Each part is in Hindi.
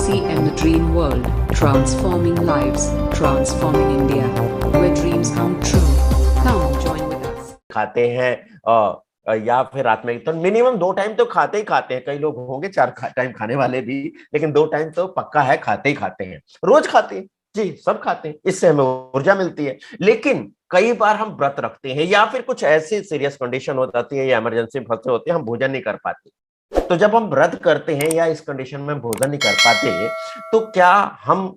DCM The Dream World, transforming lives, transforming India, where dreams come true. Come join with us. खाते हैं या फिर रात में तो मिनिमम 2 टाइम तो खाते ही खाते हैं। कई लोग होंगे 4 टाइम खाने वाले भी, लेकिन 2 टाइम तो पक्का है, खाते ही खाते हैं, रोज खाते हैं जी, सब खाते हैं, इससे हमें ऊर्जा मिलती है। लेकिन कई बार हम व्रत रखते हैं या फिर कुछ ऐसी सीरियस कंडीशन हो जाती है या इमरजेंसी फंसे होते हैं, हम भोजन नहीं कर पाते। तो जब हम व्रत करते हैं या इस कंडीशन में भोजन नहीं कर पाते, तो क्या हम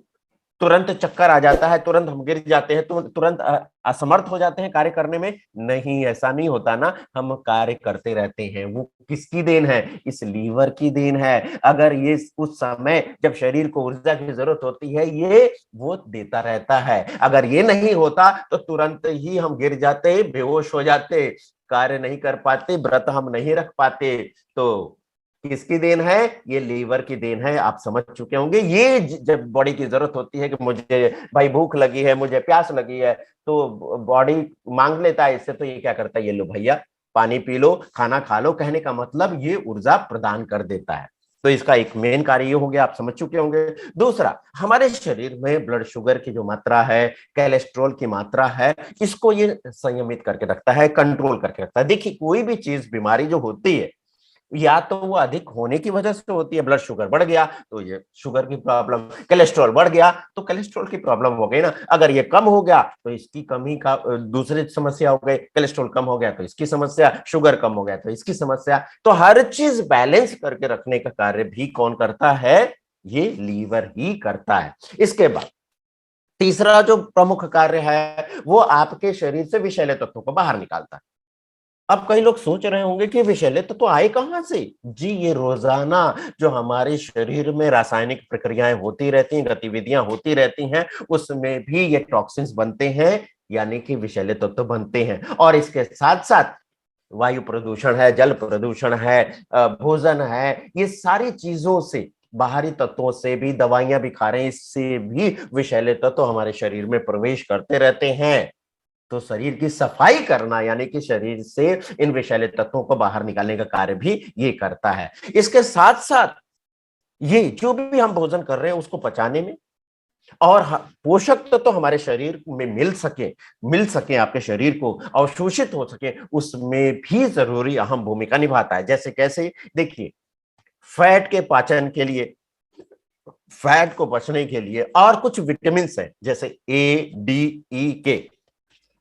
तुरंत चक्कर आ जाता है, तुरंत हम गिर जाते हैं, तुरंत असमर्थ हो जाते हैं कार्य करने में? नहीं, ऐसा नहीं होता ना, हम कार्य करते रहते हैं। वो किसकी देन है? इस लीवर की देन है। अगर ये उस समय जब शरीर को ऊर्जा की जरूरत होती है, ये वो देता रहता है। अगर ये नहीं होता तो तुरंत ही हम गिर जाते, बेहोश हो जाते, कार्य नहीं कर पाते, व्रत हम नहीं रख पाते। तो किसकी देन है? ये लीवर की देन है। आप समझ चुके होंगे। ये जब बॉडी की जरूरत होती है कि मुझे भाई भूख लगी है, मुझे प्यास लगी है, तो बॉडी मांग लेता है इससे, तो ये क्या करता है, ये लो भैया पानी पी लो, खाना खा लो, कहने का मतलब ये ऊर्जा प्रदान कर देता है। तो इसका एक मेन कार्य ये हो गया, आप समझ चुके होंगे। दूसरा, हमारे शरीर में ब्लड शुगर की जो मात्रा है, कोलेस्ट्रॉल की मात्रा है, इसको ये संयमित करके रखता है, कंट्रोल करके रखता है। देखिए, कोई भी चीज, बीमारी जो होती है, या तो वो अधिक होने की वजह से होती है, ब्लड शुगर बढ़ गया तो ये शुगर की प्रॉब्लम, कोलेस्ट्रॉल बढ़ गया तो कोलेस्ट्रॉल की प्रॉब्लम हो गई ना। अगर ये कम हो गया तो इसकी कमी का दूसरी समस्या हो गई, कोलेस्ट्रॉल कम हो गया तो इसकी समस्या, शुगर कम हो गया तो इसकी समस्या। तो हर चीज बैलेंस करके रखने का कार्य भी कौन करता है? ये लीवर ही करता है। इसके बाद तीसरा जो प्रमुख कार्य है, वो आपके शरीर से विषैले तत्वों को बाहर निकालता है। अब कई लोग सोच रहे होंगे कि विषैले तत्व आए कहां से? जी, ये रोजाना जो हमारे शरीर में रासायनिक प्रक्रियाएं होती रहती हैं, गतिविधियां होती रहती हैं, उसमें भी ये टॉक्सिन्स बनते हैं, यानी कि विषैले तत्व बनते हैं। और इसके साथ साथ वायु प्रदूषण है, जल प्रदूषण है, भोजन है, ये सारी चीजों से, बाहरी तत्वों से भी, दवाइयां भी खा रहे हैं, इससे भी विषैले तत्व हमारे शरीर में प्रवेश करते रहते हैं। तो शरीर की सफाई करना, यानी कि शरीर से इन विषैले तत्वों को बाहर निकालने का कार्य भी ये करता है। इसके साथ साथ ये जो भी हम भोजन कर रहे हैं उसको पचाने में और पोषक तत्व तो हमारे शरीर में मिल सके आपके शरीर को अवशोषित हो सके, उसमें भी जरूरी अहम भूमिका निभाता है। जैसे कैसे? देखिए, फैट के पाचन के लिए, फैट को बचने के लिए, और कुछ विटामिन है जैसे A, D, E, K,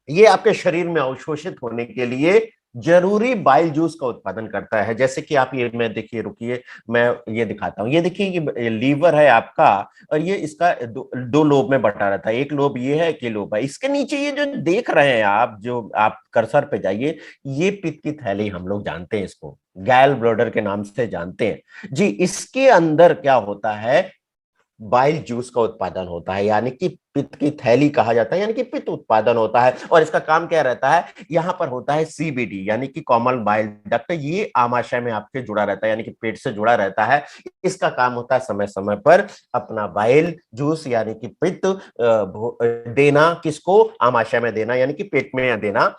ये आपके शरीर में अवशोषित होने के लिए जरूरी बाइल जूस का उत्पादन करता है। जैसे कि आप ये, मैं देखिए, रुकिए, मैं ये दिखाता हूं। ये देखिए, ये लीवर है आपका, और ये इसका दो लोब में बटा रहता है। एक लोब ये है, एक लोब है। इसके नीचे ये जो देख रहे हैं आप, जो आप कर्सर पे जाइए, ये पित्त की थैली, हम लोग जानते हैं इसको, गैल ब्लैडर के नाम से जानते हैं जी। इसके अंदर क्या होता है? बाइल जूस का उत्पादन होता है, यानी कि पित्त की थैली कहा जाता है, यानी कि पित्त उत्पादन होता है। और इसका काम क्या रहता है? यहां पर होता है CBD, यानी कि कॉमन बाइल डक्ट। ये आमाशय में आपके जुड़ा रहता है, यानी कि पेट से जुड़ा रहता है। इसका काम होता है समय समय पर अपना बाइल जूस, यानी कि पित्त देना, किसको? आमाशय में देना, यानी कि पेट में देना।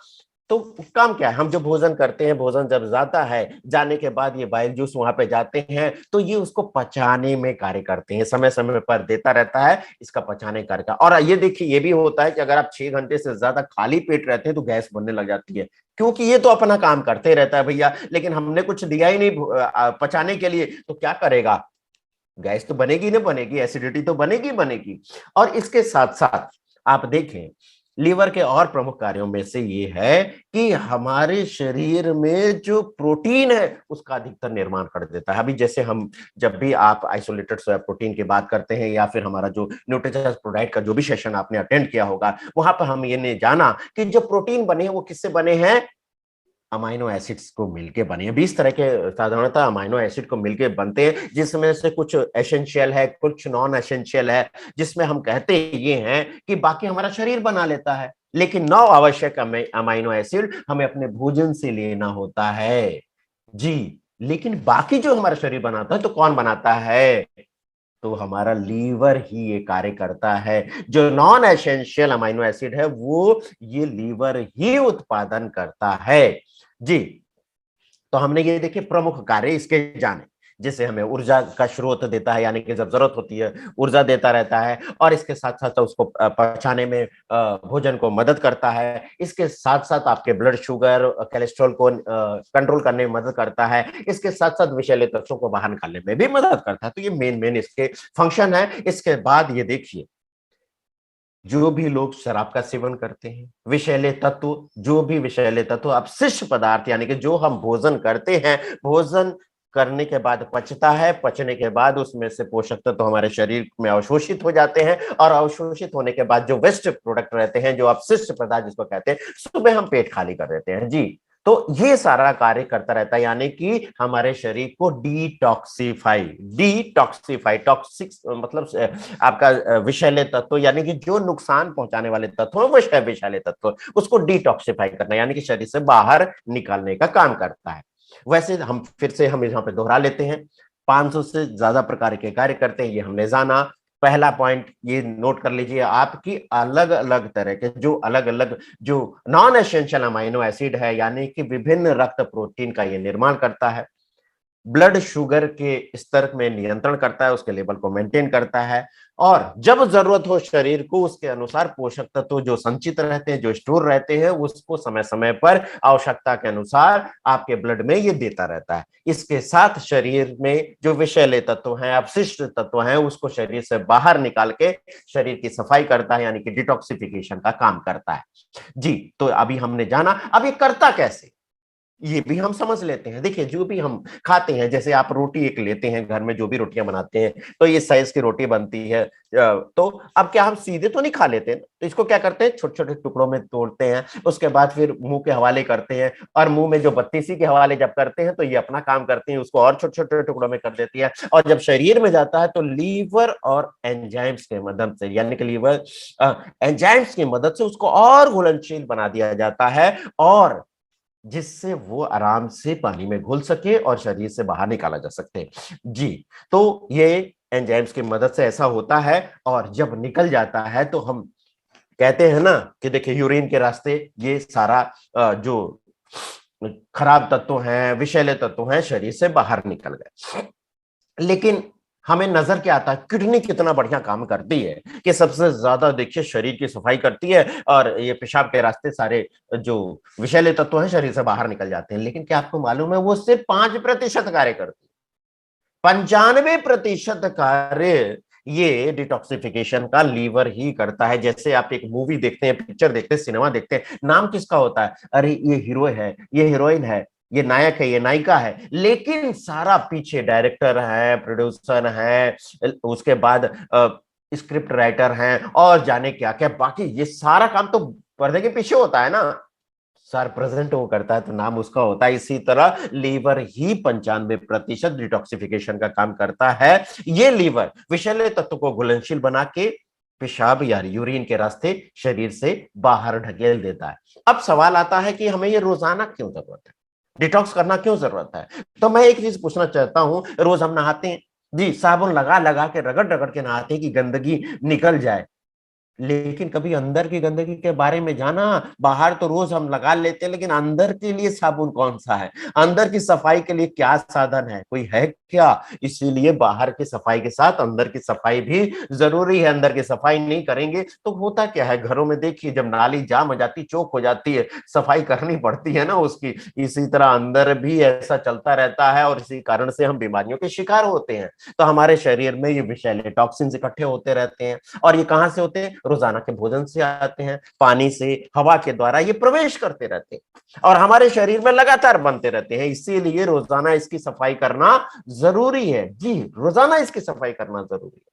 तो काम क्या है? हम जो भोजन करते हैं, भोजन जब जाता है, जाने के बाद ये बाइल जूस वहां पे जाते हैं, तो ये उसको पचाने में कार्य करते हैं, समय समय पर देता रहता है इसका पचाने कार्य का। और ये देखिए, ये भी होता है कि अगर आप 6 घंटे से ज्यादा खाली पेट रहते हैं तो गैस बनने लग जाती है, क्योंकि ये तो अपना काम करते रहता है भैया, लेकिन हमने कुछ दिया ही नहीं पचाने के लिए, तो क्या करेगा? गैस तो बनेगी ना बनेगी, एसिडिटी तो बनेगी बनेगी। और इसके साथ साथ आप देखें, लीवर के और प्रमुख कार्यों में से ये है कि हमारे शरीर में जो प्रोटीन है उसका अधिकतर निर्माण कर देता है। अभी जैसे हम, जब भी आप आइसोलेटेड सोया प्रोटीन की बात करते हैं, या फिर हमारा जो न्यूट्रिचर्स प्रोडाइट का जो भी सेशन आपने अटेंड किया होगा, वहां पर हम ये नहीं जाना कि जो प्रोटीन बने हैं वो किससे बने हैं? अमाइनो एसिड्स को मिलके बने हैं। 20 तरह के साधारणतः अमाइनो एसिड को मिलके बनते हैं, जिसमें से कुछ एसेंशियल है, कुछ नॉन एसेंशियल है, जिसमें हम कहते ये हैं कि बाकी हमारा शरीर बना लेता है, लेकिन 9 आवश्यक अमाइनो एसिड हमें अपने भोजन से लेना होता है जी। लेकिन बाकी जो हमारा शरीर बनाता है, तो कौन बनाता है? तो हमारा लीवर ही ये कार्य करता है। जो नॉन एसेंशियल अमाइनो एसिड है वो ये लीवर ही उत्पादन करता है जी। तो हमने ये देखिए प्रमुख कार्य इसके जाने। जिससे हमें ऊर्जा का स्रोत देता है, यानी कि जब जरूरत होती है ऊर्जा देता रहता है, और इसके साथ साथ उसको पचाने में भोजन को मदद करता है। इसके साथ साथ आपके ब्लड शुगर, कोलेस्ट्रॉल को कंट्रोल करने में मदद करता है। इसके साथ साथ विषैले तत्वों को बाहर निकालने में भी मदद करता है। तो ये मेन इसके फंक्शन है। इसके बाद ये देखिए, जो भी लोग शराब का सेवन करते हैं, विषैले तत्व, जो भी विषैले तत्व अपशिष्ट पदार्थ, यानी कि जो हम भोजन करते हैं, भोजन करने के बाद पचता है, पचने के बाद उसमें से पोषक तत्व हमारे शरीर में अवशोषित हो जाते हैं, और अवशोषित होने के बाद जो वेस्ट प्रोडक्ट रहते हैं, जो अपशिष्ट पदार्थ जिसको कहते हैं, सुबह हम पेट खाली कर देते हैं जी। तो ये सारा कार्य करता रहता है, यानी कि हमारे शरीर को डिटॉक्सिफाई टॉक्सिक मतलब आपका विषैले तत्व, यानी कि जो नुकसान पहुंचाने वाले तत्व है, वो विषैले तत्व, उसको डिटॉक्सिफाई करना, यानी कि शरीर से बाहर निकालने का काम करता है। वैसे हम फिर से हम यहाँ पे दोहरा लेते हैं, 500 से ज्यादा प्रकार के कार्य करते हैं, ये हमने जाना। पहला पॉइंट ये नोट कर लीजिए, आपकी अलग अलग तरह के जो अलग अलग जो नॉन एसेंशियल अमाइनो एसिड है, यानी कि विभिन्न रक्त प्रोटीन का ये निर्माण करता है, ब्लड शुगर के स्तर में नियंत्रण करता है, उसके लेवल को मेंटेन करता है, और जब जरूरत हो शरीर को उसके अनुसार पोषक तत्व जो संचित रहते हैं, जो स्टोर रहते हैं, उसको समय समय पर आवश्यकता के अनुसार आपके ब्लड में ये देता रहता है। इसके साथ शरीर में जो विषैले तत्व हैं, अपशिष्ट तत्व हैं, उसको शरीर से बाहर निकाल के शरीर की सफाई करता है, यानी कि डिटॉक्सिफिकेशन का काम करता है जी। तो अभी हमने जाना, अब ये करता कैसे, ये भी हम समझ लेते हैं। देखिए, जो भी हम खाते हैं, जैसे आप रोटी एक लेते हैं, घर में जो भी रोटियां बनाते हैं, तो ये साइज की रोटी बनती है, तो अब क्या हम सीधे तो नहीं खा लेते हैं, तो इसको क्या करते हैं, छोटे छोटे टुकड़ों में तोड़ते हैं, उसके बाद फिर मुंह के हवाले करते हैं, और मुंह में जो बत्तीसी के हवाले जब करते हैं, तो ये अपना काम करते हैं, उसको और छोटे छोटे टुकड़ों में कर देती है, और जब शरीर में जाता है तो लीवर और एंजाइम्स के मदद से, यानी कि लीवर एंजाइम्स की मदद से उसको और घुलनशील बना दिया जाता है, और जिससे वो आराम से पानी में घुल सके और शरीर से बाहर निकाला जा सके जी। तो ये एंजाइम्स की मदद से ऐसा होता है, और जब निकल जाता है तो हम कहते हैं ना कि देखिए, यूरिन के रास्ते ये सारा जो खराब तत्व हैं, विषैले तत्व हैं, शरीर से बाहर निकल गए। लेकिन हमें नजर क्या आता है, किडनी कितना बढ़िया काम करती है कि सबसे ज्यादा देखिए शरीर की सफाई करती है, और ये पेशाब के रास्ते सारे जो विषैले तत्व हैं शरीर से बाहर निकल जाते हैं। लेकिन क्या आपको मालूम है, वो सिर्फ 5% कार्य करती है। 95% कार्य ये डिटॉक्सिफिकेशन का लीवर ही करता है। जैसे आप एक मूवी देखते हैं, पिक्चर देखते हैं, सिनेमा देखते हैं, नाम किसका होता है, अरे ये हीरो है, ये हीरोइन है, ये नायक है, ये नायिका है, लेकिन सारा पीछे डायरेक्टर है, प्रोड्यूसर है, उसके बाद स्क्रिप्ट राइटर हैं, और जाने क्या क्या, बाकी ये सारा काम तो पर्दे के पीछे होता है ना, सर प्रेजेंट वो करता है तो नाम उसका होता है। इसी तरह लीवर ही 95% डिटॉक्सिफिकेशन का काम करता है। ये लीवर विषैले तत्व को घुलनशील बना के पेशाब या यूरिन के रास्ते शरीर से बाहर ढकेल देता है। अब सवाल आता है कि हमें ये रोजाना क्यों जरूरत है, डिटॉक्स करना क्यों जरूरत है। तो मैं एक चीज पूछना चाहता हूं, रोज हम नहाते हैं जी, साबुन लगा लगा के रगड़ रगड़ के नहाते हैं कि गंदगी निकल जाए, लेकिन कभी अंदर की गंदगी के बारे में जाना। बाहर तो रोज हम लगा लेते हैं, लेकिन अंदर के लिए साबुन कौन सा है, अंदर की सफाई के लिए क्या साधन है, कोई है क्या। इसीलिए बाहर की सफाई के साथ अंदर की सफाई भी जरूरी है। अंदर की सफाई नहीं करेंगे तो होता क्या है, घरों में देखिए जब नाली जाम हो जाती, चौक हो जाती है, सफाई करनी पड़ती है ना उसकी। इसी तरह अंदर भी ऐसा चलता रहता है, और इसी कारण से हम बीमारियों के शिकार होते हैं। तो हमारे शरीर में ये विषैले टॉक्सिन्स इकट्ठे होते रहते हैं, और ये कहां से होते हैं, रोजाना के भोजन से आते हैं, पानी से, हवा के द्वारा ये प्रवेश करते रहते हैं और हमारे शरीर में लगातार बनते रहते हैं। इसीलिए रोजाना इसकी सफाई करना जरूरी है जी, रोजाना इसकी सफाई करना जरूरी है।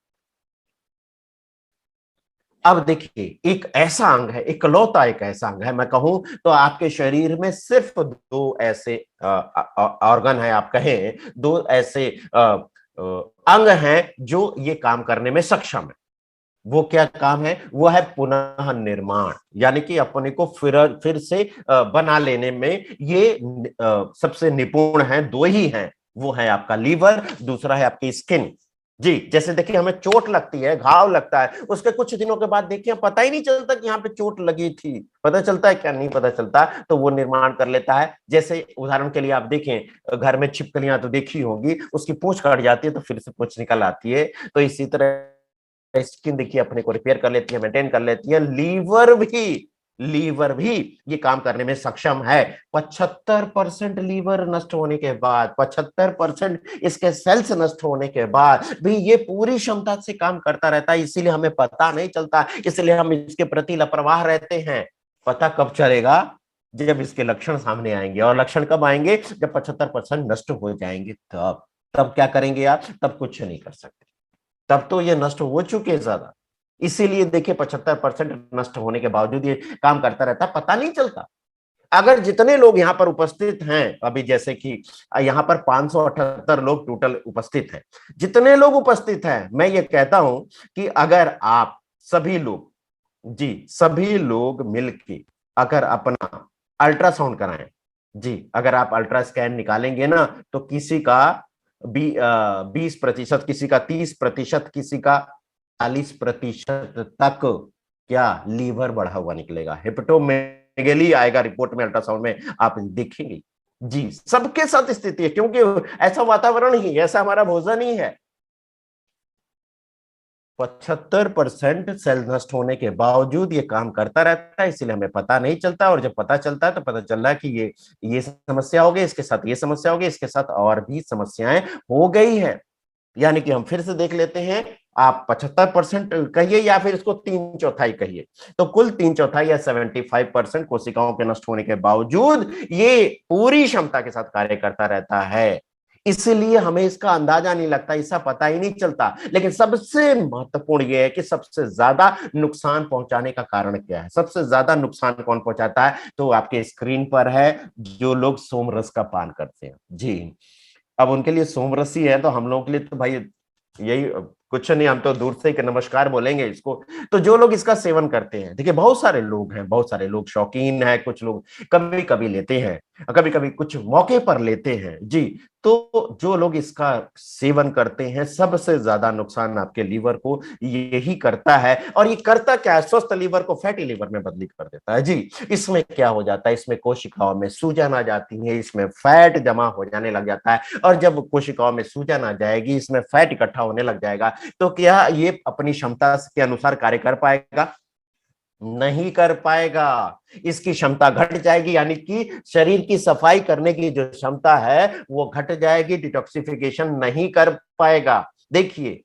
अब देखिए, एक ऐसा अंग है, इकलौता एक ऐसा अंग है, मैं कहूं तो आपके शरीर में सिर्फ दो ऐसे ऑर्गन है, आप कहें दो ऐसे अंग हैं जो ये काम करने में सक्षम है। वो क्या काम है, वो है पुनः निर्माण, यानी कि अपने को फिर से बना लेने में ये सबसे निपुण है। दो ही हैं, वो है आपका लीवर, दूसरा है आपकी स्किन। जी, जैसे देखिए हमें चोट लगती है, घाव लगता है, उसके कुछ दिनों के बाद देखिए पता ही नहीं चलता कि यहाँ पे चोट लगी थी, पता चलता है क्या? नहीं पता चलता, तो वो निर्माण कर लेता है। जैसे उदाहरण के लिए आप देखें, घर में छिपकलियां तो देखी होंगी, उसकी पूंछ कट जाती है तो फिर से पूंछ निकल आती है, तो इसी तरह स्किन देखिए अपने को रिपेयर कर लेती है, मेंटेन कर लेती है। लीवर भी ये काम करने में सक्षम है। 75% लीवर नष्ट होने के बाद, 75% इसके सेल्स नष्ट होने के बाद भी ये पूरी क्षमता से काम करता रहता है, इसीलिए हमें पता नहीं चलता, इसलिए हम इसके प्रति लापरवाह रहते हैं। पता कब चलेगा? जब इसके लक्षण सामने आएंगे, और लक्षण कब आएंगे? जब 75% नष्ट हो जाएंगे, तब क्या करेंगे आप? तब कुछ नहीं कर सकते, तब तो ये नष्ट हो चुके हैं ज्यादा। इसीलिए देखिए 75% नष्ट होने के बावजूद ये काम करता रहता, पता नहीं चलता। अगर जितने लोग यहाँ पर उपस्थित हैं अभी, जैसे कि यहाँ पर 578 लोग टोटल उपस्थित हैं, जितने लोग उपस्थित हैं, मैं ये कहता हूं कि अगर आप सभी लोग, जी सभी लोग मिलके अगर अपना अल्ट्रासाउंड कराएं, जी अगर आप अल्ट्रा स्कैन निकालेंगे ना, तो किसी का 20%, किसी का 30%, किसी का 40% तक क्या लीवर बढ़ा हुआ निकलेगा, हेपेटोमेगेली आएगा रिपोर्ट में, अल्ट्रासाउंड में आप देखेंगे। जी सबके साथ स्थिति है, क्योंकि ऐसा वातावरण ही, ऐसा हमारा भोजन ही है। 75% सेल नष्ट होने के बावजूद ये काम करता रहता है, इसलिए हमें पता नहीं चलता, और जब पता चलता है तो पता चल रहा है कि ये समस्या हो गई, इसके साथ ये समस्या हो गई, इसके साथ और भी समस्याएं हो गई है। यानी कि हम फिर से देख लेते हैं, आप 75% कहिए या फिर इसको 3/4 कहिए, तो कुल 3/4 या 75% कोशिकाओं के नष्ट होने के बावजूद ये पूरी क्षमता के साथ कार्य करता रहता है। इसलिए हमें इसका अंदाजा नहीं लगता, इसका पता ही नहीं चलता। लेकिन सबसे महत्वपूर्ण यह है कि सबसे ज्यादा नुकसान पहुंचाने का कारण क्या है? सबसे ज्यादा नुकसान कौन पहुंचाता है? तो आपके स्क्रीन पर है, जो लोग सोमरस का पान करते हैं। जी, अब उनके लिए सोमरस ही है, तो हम लोगों के लिए तो भाई यही कुछ नहीं, हम तो दूर से एक नमस्कार बोलेंगे इसको। तो जो लोग इसका सेवन करते हैं, देखिए बहुत सारे लोग हैं, बहुत सारे लोग शौकीन हैं, कुछ लोग कभी कभी लेते हैं, कभी कभी कुछ मौके पर लेते हैं। जी, तो जो लोग इसका सेवन करते हैं, सबसे ज्यादा नुकसान आपके लीवर को यही करता है। और ये करता क्या है? स्वस्थ लीवर को फैटी लीवर में बदली कर देता है। जी, इसमें क्या हो जाता है? इसमें कोशिकाओं में सूजन आ जाती है, इसमें फैट जमा हो जाने लग जाता है, और जब कोशिकाओं में सूजन आ जाएगी, इसमें फैट इकट्ठा होने लग जाएगा, तो क्या ये अपनी क्षमता के अनुसार कार्य कर पाएगा? नहीं कर पाएगा। इसकी क्षमता घट जाएगी, यानी कि शरीर की सफाई करने की जो क्षमता है वो घट जाएगी, डिटॉक्सिफिकेशन नहीं कर पाएगा। देखिए,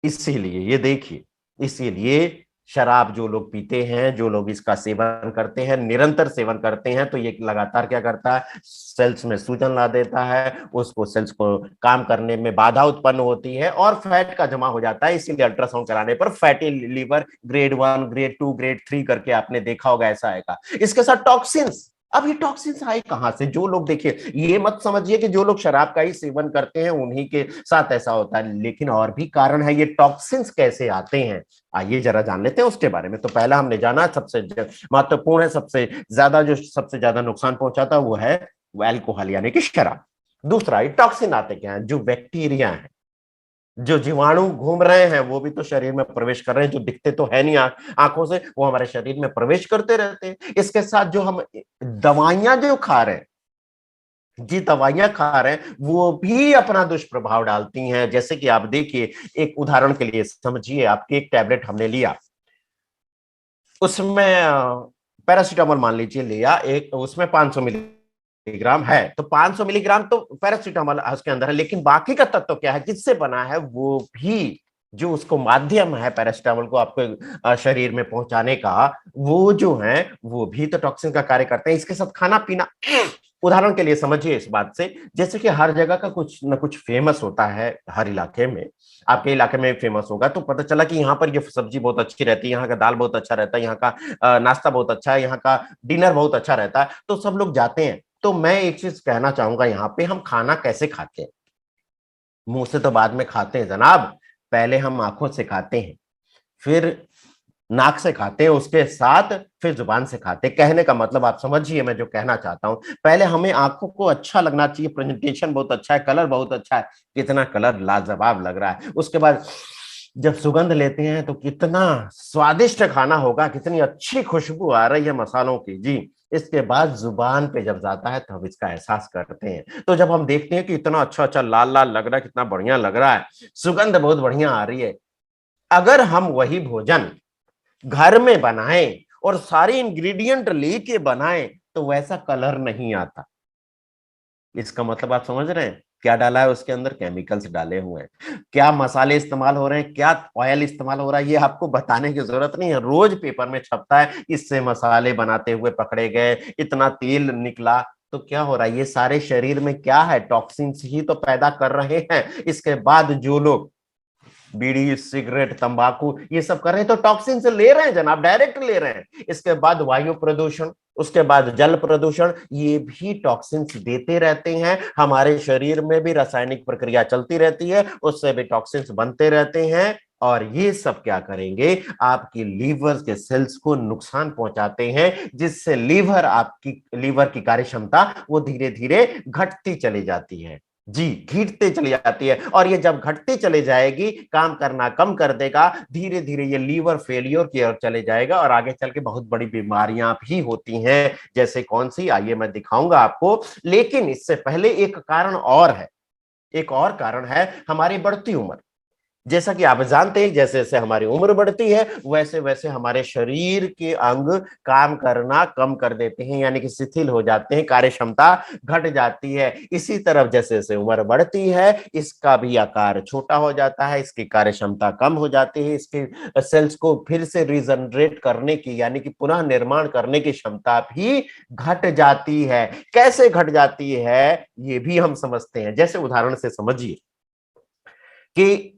इसीलिए ये देखिए, इसीलिए शराब जो लोग पीते हैं, जो लोग इसका सेवन करते हैं, निरंतर सेवन करते हैं, तो ये लगातार क्या करता है? सेल्स में सूजन ला देता है, उसको सेल्स को काम करने में बाधा उत्पन्न होती है, और फैट का जमा हो जाता है। इसीलिए अल्ट्रासाउंड कराने पर fatty liver grade 1, grade 2, grade 3 करके आपने देखा होगा, ऐसा आएगा। इसके साथ टॉक्सिन्स। अब ये टॉक्सिन्स आए कहां से? जो लोग, देखिए ये मत समझिए कि जो लोग शराब का ही सेवन करते हैं उन्हीं के साथ ऐसा होता है, लेकिन और भी कारण है। ये टॉक्सिन्स कैसे आते हैं, आइए जरा जान लेते हैं उसके बारे में। तो पहला हमने जाना, सबसे महत्वपूर्ण है, सबसे ज्यादा नुकसान पहुंचाता है वो अल्कोहल यानी कि शराब। दूसरा, ये टॉक्सिन आते क्या है? जो बैक्टीरिया है, जो जीवाणु घूम रहे हैं, वो भी तो शरीर में प्रवेश कर रहे हैं, जो दिखते तो है नहीं आंखों से, वो हमारे शरीर में प्रवेश करते रहते हैं। इसके साथ जो हम दवाइयां जो खा रहे हैं, जी दवाइयां खा रहे हैं, वो भी अपना दुष्प्रभाव डालती हैं। जैसे कि आप देखिए, एक उदाहरण के लिए समझिए, आपकी एक टैबलेट हमने लिया, उसमें पैरासीटामोल मान लीजिए लिया, एक उसमें 500 मिलीग्राम है, तो 500 मिलीग्राम तो पैरासीटामोल उसके अंदर है, लेकिन बाकी का तत्व क्या है, किससे बना है? वो भी जो उसको माध्यम है पैरासीटामोल को आपको शरीर में पहुंचाने का, वो जो है वो भी तो टॉक्सिन का कार्य करते हैं। इसके साथ खाना पीना, उदाहरण के लिए समझिए इस बात से, जैसे कि हर जगह का कुछ ना कुछ फेमस होता है, हर इलाके में, आपके इलाके में फेमस होगा, तो पता चला कि यहाँ पर ये सब्जी बहुत अच्छी रहती है, यहाँ का दाल बहुत अच्छा रहता है, यहाँ का नाश्ता बहुत अच्छा है, यहाँ का डिनर बहुत अच्छा रहता है, तो सब लोग जाते हैं। तो मैं एक चीज कहना चाहूंगा, यहाँ पे हम खाना कैसे खाते हैं? मुंह से तो बाद में खाते हैं जनाब, पहले हम आंखों से खाते हैं, फिर नाक से खाते हैं, उसके साथ फिर जुबान से खाते हैं। कहने का मतलब आप समझिए मैं जो कहना चाहता हूं, पहले हमें आंखों को अच्छा लगना चाहिए, प्रेजेंटेशन बहुत अच्छा है, कलर बहुत अच्छा है, कितना कलर लाजवाब लग रहा है। उसके बाद जब सुगंध लेते हैं तो कितना स्वादिष्ट खाना होगा, कितनी अच्छी खुशबू आ रही है मसालों की जी। इसके बाद जुबान पे जब जाता है तब इसका एहसास करते हैं। तो जब हम देखते हैं कि इतना अच्छा अच्छा लाल लाल लग रहा है, कितना बढ़िया लग रहा है, सुगंध बहुत बढ़िया आ रही है, अगर हम वही भोजन घर में बनाएं और सारे इंग्रेडिएंट लेके बनाएं तो वैसा कलर नहीं आता। इसका मतलब आप समझ रहे हैं क्या डाला है उसके अंदर? केमिकल्स डाले हुए हैं, क्या मसाले इस्तेमाल हो रहे हैं, क्या ऑयल इस्तेमाल हो रहा है, ये आपको बताने की जरूरत नहीं है, रोज पेपर में छपता है इससे मसाले बनाते हुए पकड़े गए, इतना तेल निकला। तो क्या हो रहा है, ये सारे शरीर में क्या है, टॉक्सिन्स ही तो पैदा कर रहे हैं। इसके बाद जो लोग बीड़ी सिगरेट तंबाकू ये सब कर रहे हैं तो टॉक्सिन से ले रहे हैं जनाब, डायरेक्ट ले रहे हैं। इसके बाद वायु प्रदूषण, उसके बाद जल प्रदूषण, ये भी टॉक्सिन्स देते रहते हैं। हमारे शरीर में भी रासायनिक प्रक्रिया चलती रहती है, उससे भी टॉक्सिन्स बनते रहते हैं। और ये सब क्या करेंगे, आपकी लीवर के सेल्स को नुकसान पहुंचाते हैं, जिससे लीवर की कार्य क्षमता वो धीरे धीरे घटती चली जाती है जी, घटते चली जाती है। और ये जब घटती चली जाएगी, काम करना कम कर देगा, धीरे धीरे ये लीवर फेलियर की ओर चले जाएगा और आगे चल के बहुत बड़ी बीमारियां भी होती हैं। जैसे कौन सी, आइए मैं दिखाऊंगा आपको। लेकिन इससे पहले एक कारण और है, एक और कारण है हमारी बढ़ती उम्र। जैसा कि आप जानते हैं, जैसे जैसे हमारी उम्र बढ़ती है वैसे वैसे हमारे शरीर के अंग काम करना कम कर देते हैं, यानी कि शिथिल हो जाते हैं, कार्य क्षमता घट जाती है। इसी तरफ जैसे जैसे उम्र बढ़ती है इसका भी आकार छोटा हो जाता है, इसकी कार्य क्षमता कम हो जाती है, इसके सेल्स को फिर से रिजनरेट करने की यानी कि पुनः निर्माण करने की क्षमता भी घट जाती है। कैसे घट जाती है ये भी हम समझते हैं। जैसे उदाहरण से समझिए कि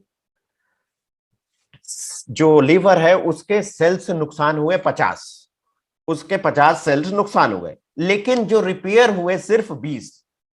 जो लीवर है उसके सेल्स नुकसान हुए 50, उसके 50 सेल्स नुकसान हुए, लेकिन जो रिपेयर हुए सिर्फ 20,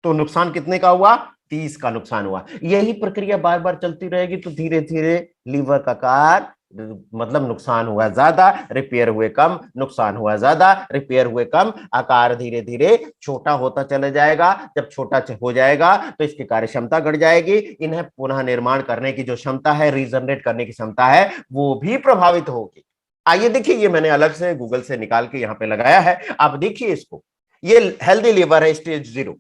तो नुकसान कितने का हुआ, 30 का नुकसान हुआ। यही प्रक्रिया बार बार चलती रहेगी तो धीरे धीरे लीवर का कार मतलब नुकसान हुआ ज्यादा, रिपेयर हुए कम, नुकसान हुआ ज्यादा, रिपेयर हुए कम, आकार धीरे धीरे छोटा होता चला जाएगा। जब छोटा हो जाएगा तो इसकी कार्य क्षमता घट जाएगी, इन्हें पुनः निर्माण करने की जो क्षमता है, रीजनरेट करने की क्षमता है, वो भी प्रभावित होगी। आइए देखिए, ये मैंने अलग से गूगल से निकाल के यहाँ पे लगाया है, आप देखिए इसको। ये हेल्दी लीवर है, स्टेज 0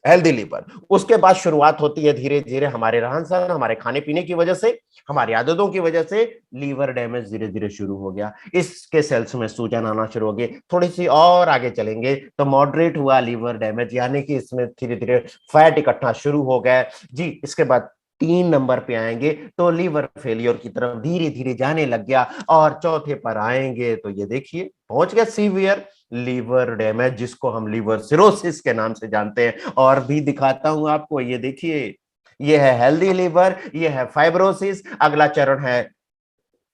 हेल्दी लीवर। उसके बाद शुरुआत होती है धीरे धीरे हमारे रहन सहन, हमारे खाने पीने की वजह से, हमारी आदतों की वजह से लीवर डैमेज धीरे धीरे शुरू हो गया, इसके सेल्स में सूजन आना शुरू हो गई। थोड़ी सी और आगे चलेंगे तो मॉडरेट हुआ लीवर डैमेज, यानी कि इसमें धीरे धीरे फैट इकट्ठा शुरू हो गया जी। इसके बाद 3 नंबर पे आएंगे तो लीवर फेलियर की तरफ धीरे धीरे जाने लग गया, और चौथे पर आएंगे तो ये देखिए पहुंच गया सीवियर लीवर डैमेज, जिसको हम लीवर सिरोसिस के नाम से जानते हैं। और भी दिखाता हूं आपको, ये देखिए, ये है हेल्दी लीवर, ये है फाइब्रोसिस, अगला चरण है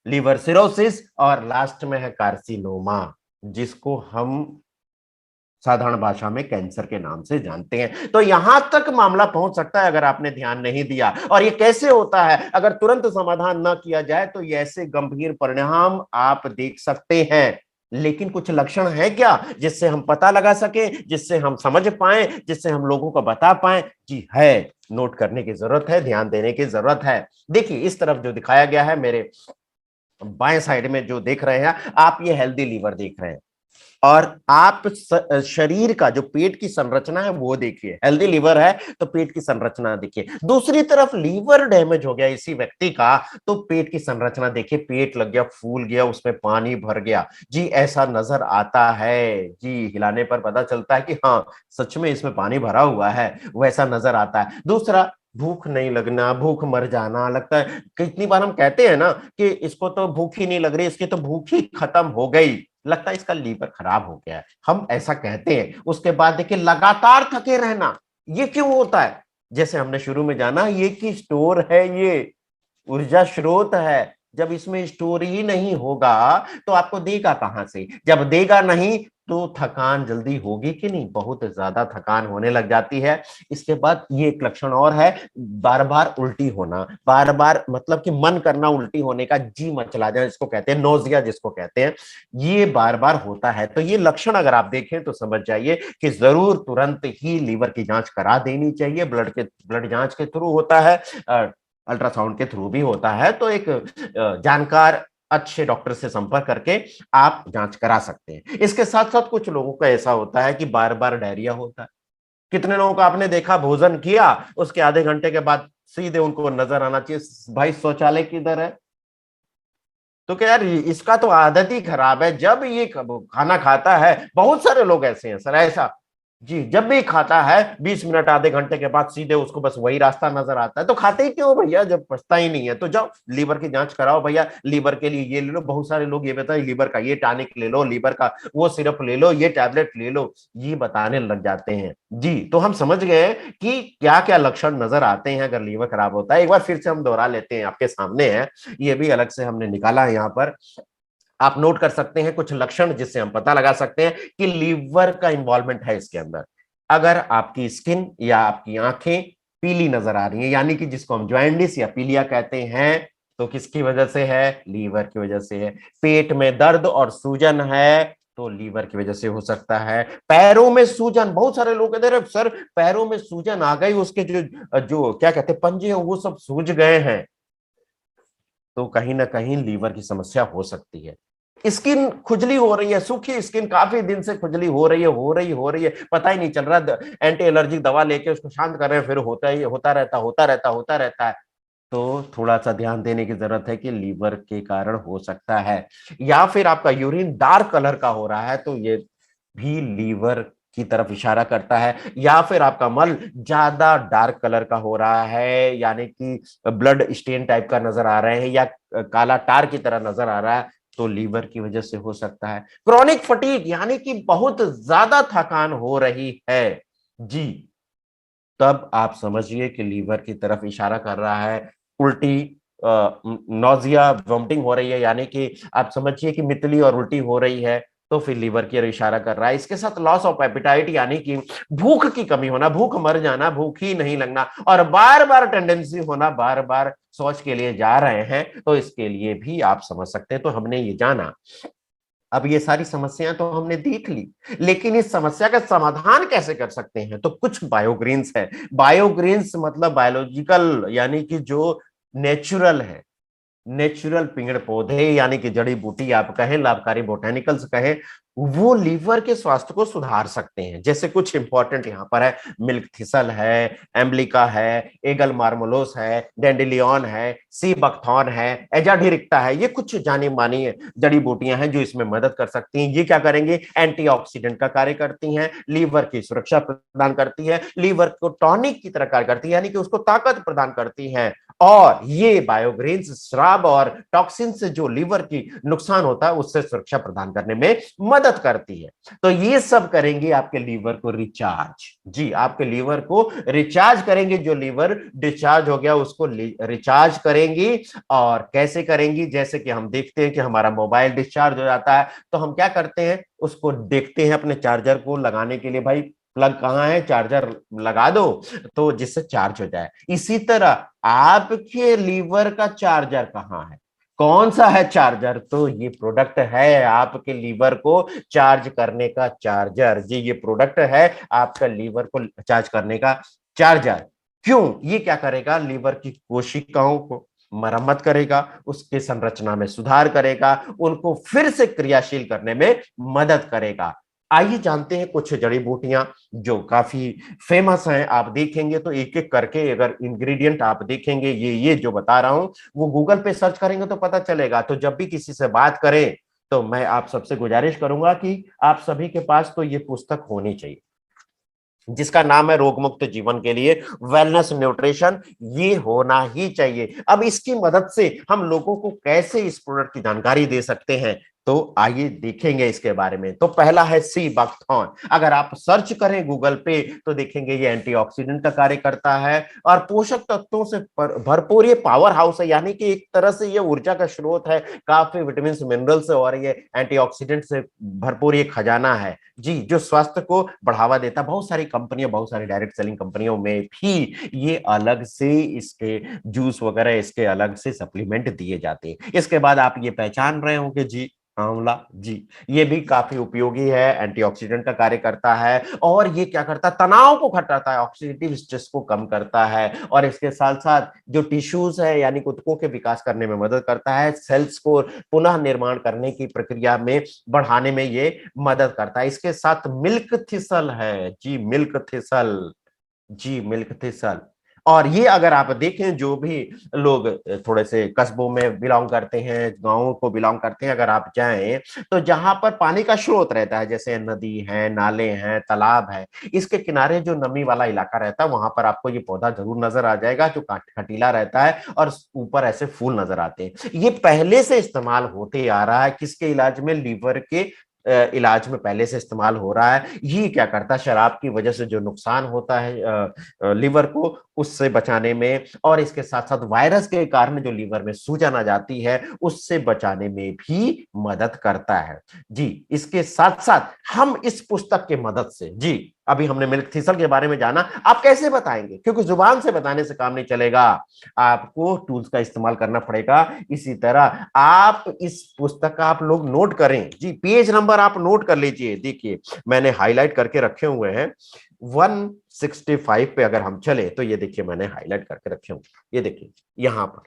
लीवर सिरोसिस, और लास्ट में है कार्सिनोमा, जिसको हम साधारण भाषा में कैंसर के नाम से जानते हैं। तो यहां तक मामला पहुंच सकता है अगर आपने ध्यान नहीं दिया। और ये कैसे होता है, अगर तुरंत समाधान न किया जाए तो ये ऐसे गंभीर परिणाम आप देख सकते हैं। लेकिन कुछ लक्षण है क्या जिससे हम पता लगा सके, जिससे हम समझ पाए, जिससे हम लोगों को बता पाए? जी है, नोट करने की जरूरत है, ध्यान देने की जरूरत है। देखिए इस तरफ जो दिखाया गया है, मेरे बाएं साइड में जो देख रहे हैं आप, ये हेल्दी लीवर देख रहे हैं, और आप शरीर का जो पेट की संरचना है वो देखिए। हेल्दी लीवर है तो पेट की संरचना देखिए। दूसरी तरफ लीवर डैमेज हो गया इसी व्यक्ति का, तो पेट की संरचना देखिए, पेट लग गया, फूल गया, उसमें पानी भर गया जी, ऐसा नजर आता है जी। हिलाने पर पता चलता है कि हाँ सच में इसमें पानी भरा हुआ है, वैसा नजर आता है। दूसरा, भूख नहीं लगना, भूख मर जाना, लगता है कितनी बार हम कहते हैं ना कि इसको तो भूख ही नहीं लग रही, इसकी तो भूख ही खत्म हो गई, लगता है इसका लीवर खराब हो गया है, हम ऐसा कहते हैं। उसके बाद देखिए लगातार थके रहना, ये क्यों होता है? जैसे हमने शुरू में जाना, ये की स्टोर है, ये ऊर्जा स्रोत है, जब इसमें स्टोरी ही नहीं होगा तो आपको देगा कहां से? जब देगा नहीं तो थकान जल्दी होगी कि नहीं? बहुत ज्यादा थकान होने लग जाती है। इसके बाद ये एक लक्षण और है, बार बार उल्टी होना, बार बार मतलब कि मन करना उल्टी होने का, जी मचला जाए जिसको कहते हैं, नोजिया जिसको कहते हैं, ये बार बार होता है। तो ये लक्षण अगर आप देखें तो समझ जाइए कि जरूर तुरंत ही लीवर की जांच करा देनी चाहिए। ब्लड जांच के थ्रू होता है, अल्ट्रासाउंड के थ्रू भी होता है। तो एक जानकार अच्छे डॉक्टर से संपर्क करके आप जांच करा सकते हैं। इसके साथ साथ कुछ लोगों का ऐसा होता है कि बार बार डायरिया होता है। कितने लोगों को आपने देखा, भोजन किया उसके आधे घंटे के बाद सीधे उनको नजर आना चाहिए, भाई शौचालय किधर है? तो क्या यार, इसका तो आदत ही खराब है। जब ये खाना खाता है, बहुत सारे लोग ऐसे हैं सर, ऐसा जी, जब भी खाता है 20 मिनट आधे घंटे के बाद सीधे उसको बस वही रास्ता नजर आता है। तो खाते ही क्यों भैया, जब पछता ही नहीं है तो जाओ लीवर की जांच कराओ भैया। लीवर के लिए ये ले लो, बहुत सारे लोग ये बताए लीवर का ये टॉनिक ले लो, लीवर का वो सिरप ले लो, ये टैबलेट ले लो, ये बताने लग जाते हैं जी। तो हम समझ गए कि क्या क्या लक्षण नजर आते हैं अगर लीवर खराब होता है। एक बार फिर से हम दोहरा लेते हैं, आपके सामने है, ये भी अलग से हमने निकाला है यहाँ पर। आप नोट कर सकते हैं कुछ लक्षण जिससे हम पता लगा सकते हैं कि लीवर का इन्वॉल्वमेंट है इसके अंदर। अगर आपकी स्किन या आपकी आंखें पीली नजर आ रही है, यानी कि जिसको हम ज्वाइंडिस या पीलिया कहते हैं, तो किसकी वजह से है? लीवर की वजह से है। पेट में दर्द और सूजन है तो लीवर की वजह से हो सकता है। पैरों में सूजन, बहुत सारे लोग कहते हैं सर पैरों में सूजन आ गई, उसके जो जो क्या कहते हैं पंजे हैं वो सब सूज गए हैं, तो कहीं ना कहीं लीवर की समस्या हो सकती है। स्किन खुजली हो रही है, सूखी स्किन, काफी दिन से खुजली हो रही है, पता ही नहीं चल रहा, एंटी एलर्जिक दवा लेके उसको शांत कर रहे हैं, फिर होता रहता है। तो थोड़ा सा ध्यान देने की जरूरत है कि लीवर के कारण हो सकता है। या फिर आपका यूरिन डार्क कलर का हो रहा है तो ये भी लीवर की तरफ इशारा करता है। या फिर आपका मल ज्यादा डार्क कलर का हो रहा है, यानी कि ब्लड स्टेन टाइप का नजर आ रहे हैं, या काला टार की तरह नजर आ रहा है, तो लीवर की वजह से हो सकता है। क्रॉनिक फटीग, यानी कि बहुत ज्यादा थकान हो रही है जी, तब आप समझिए कि लीवर की तरफ इशारा कर रहा है। उल्टी, नोजिया, वोमिटिंग हो रही है, यानी कि आप समझिए कि मितली और उल्टी हो रही है, तो फिर लीवर की ओर इशारा कर रहा है। इसके साथ लॉस ऑफ एपिटाइट, यानी कि भूख की कमी होना, भूख मर जाना, भूख ही नहीं लगना, और बार बार टेंडेंसी होना, बार बार शौच के लिए जा रहे हैं, तो इसके लिए भी आप समझ सकते हैं। तो हमने ये जाना, अब ये सारी समस्याएं तो हमने देख ली, लेकिन इस समस्या का समाधान कैसे कर सकते हैं? तो कुछ बायोग्रीन्स है। बायोग्रीन्स मतलब बायोलॉजिकल, यानी कि जो नेचुरल है, नेचुरल पेड़ पौधे, यानी कि जड़ी बूटी आप कहें, लाभकारी बोटेनिकल्स कहें, वो लीवर के स्वास्थ्य को सुधार सकते हैं। जैसे कुछ इंपॉर्टेंट यहाँ पर है, मिल्क थिसल है, एम्बलिका है, एगल मार्मोलोस है, डेंडिलियन है, सी बकथॉर्न है, एजाडिरिक्टा है। ये कुछ जानी मानी जड़ी बूटियां हैं जो इसमें मदद कर सकती हैं। ये क्या करेंगे? एंटीऑक्सीडेंट का कार्य करती हैं, लीवर की सुरक्षा प्रदान करती है, लीवर को टॉनिक की तरह कार्य करती है, यानी कि उसको ताकत प्रदान करती है। और ये बायोग्रेन्स श्राव और टॉक्सिन से जो लीवर की नुकसान होता है उससे सुरक्षा प्रदान करने में मदद करती है। तो ये सब करेंगे आपके लीवर को रिचार्ज, जी आपके लीवर को रिचार्ज करेंगे। जो लीवर डिस्चार्ज हो गया उसको रिचार्ज करेंगी। और कैसे करेंगी? जैसे कि हम देखते हैं कि हमारा मोबाइल डिस्चार्ज हो जाता है तो हम क्या करते हैं, उसको देखते हैं अपने चार्जर को लगाने के लिए, भाई प्लग कहाँ है, चार्जर लगा दो तो जिससे चार्ज हो जाए। इसी तरह आपके लीवर का चार्जर कहाँ है, कौन सा है चार्जर? तो ये प्रोडक्ट है आपके लीवर को चार्ज करने का चार्जर। जी ये प्रोडक्ट है आपका लीवर को चार्ज करने का चार्जर। क्यों? ये क्या करेगा? लीवर की कोशिकाओं को मरम्मत करेगा, उसके संरचना में सुधार करेगा, उनको फिर से क्रियाशील करने में मदद करेगा। आइए जानते हैं कुछ जड़ी बूटियां जो काफी फेमस हैं। आप देखेंगे तो एक एक करके अगर इंग्रेडिएंट आप देखेंगे, ये जो बता रहा हूं वो गूगल पे सर्च करेंगे तो पता चलेगा। तो जब भी किसी से बात करें तो मैं आप सबसे गुजारिश करूंगा कि आप सभी के पास तो ये पुस्तक होनी चाहिए, जिसका नाम है रोग मुक्त जीवन के लिए वेलनेस न्यूट्रिशन। ये होना ही चाहिए। अब इसकी मदद से हम लोगों को कैसे इस प्रोडक्ट की जानकारी दे सकते हैं, तो आइए देखेंगे इसके बारे में। तो पहला है सी बकथॉर्न। अगर आप सर्च करें गूगल पे तो देखेंगे ये एंटीऑक्सीडेंट का कार्य करता है और पोषक तत्वों से भरपूर ये पावर हाउस है, यानी कि एक तरह से ये ऊर्जा का स्रोत है, काफी विटामिन मिनरल्स और ये एंटीऑक्सीडेंट से भरपूर ये खजाना है जी, जो स्वास्थ्य को बढ़ावा देता है। बहुत सारी कंपनियां, बहुत सारी डायरेक्ट सेलिंग कंपनियों में भी ये अलग से इसके जूस वगैरह, इसके अलग से सप्लीमेंट दिए जाते हैं। इसके बाद आप ये पहचान रहे होंगे जी, आंवला जी, ये भी काफी उपयोगी है, एंटीऑक्सीडेंट का कार्य करता है और ये क्या करता है, तनाव को घटाता है, ऑक्सीडेटिव स्ट्रेस को कम करता है और इसके साथ साथ जो टिश्यूज है यानी ऊतकों के विकास करने में मदद करता है, सेल्स को पुनः निर्माण करने की प्रक्रिया में बढ़ाने में ये मदद करता है। इसके साथ मिल्क थिसल है जी, मिल्क थिसल जी, मिल्क थिसल। और ये अगर आप देखें, जो भी लोग थोड़े से कस्बों में बिलोंग करते हैं, गांवों को बिलोंग करते हैं, अगर आप जाएं तो जहां पर पानी का स्रोत रहता है, जैसे नदी है, नाले हैं, तालाब है, इसके किनारे जो नमी वाला इलाका रहता है वहां पर आपको ये पौधा जरूर नजर आ जाएगा, जो खटीला रहता है और ऊपर ऐसे फूल नजर आते हैं। ये पहले से इस्तेमाल होते आ रहा है, किसके इलाज में, लीवर के इलाज में पहले से इस्तेमाल हो रहा है। ये क्या करता है, शराब की वजह से जो नुकसान होता है लीवर को, उससे बचाने में, और इसके साथ साथ वायरस के कारण जो लीवर में सूजन आ जाती है उससे बचाने में भी मदद करता है जी। इसके साथ साथ हम इस पुस्तक के मदद से जी, अभी हमने मिल्क थिसल के बारे में जाना, आप कैसे बताएंगे, क्योंकि जुबान से बताने से काम नहीं चलेगा, आपको टूल्स का इस्तेमाल करना पड़ेगा। इसी तरह आप इस पुस्तक का आप लोग नोट करें जी, पेज नंबर आप नोट कर लीजिए। देखिए मैंने हाईलाइट करके रखे हुए हैं, 165 पे अगर हम चले तो ये देखिए मैंने हाईलाइट करके रखे हुए, ये देखिए यहां पर,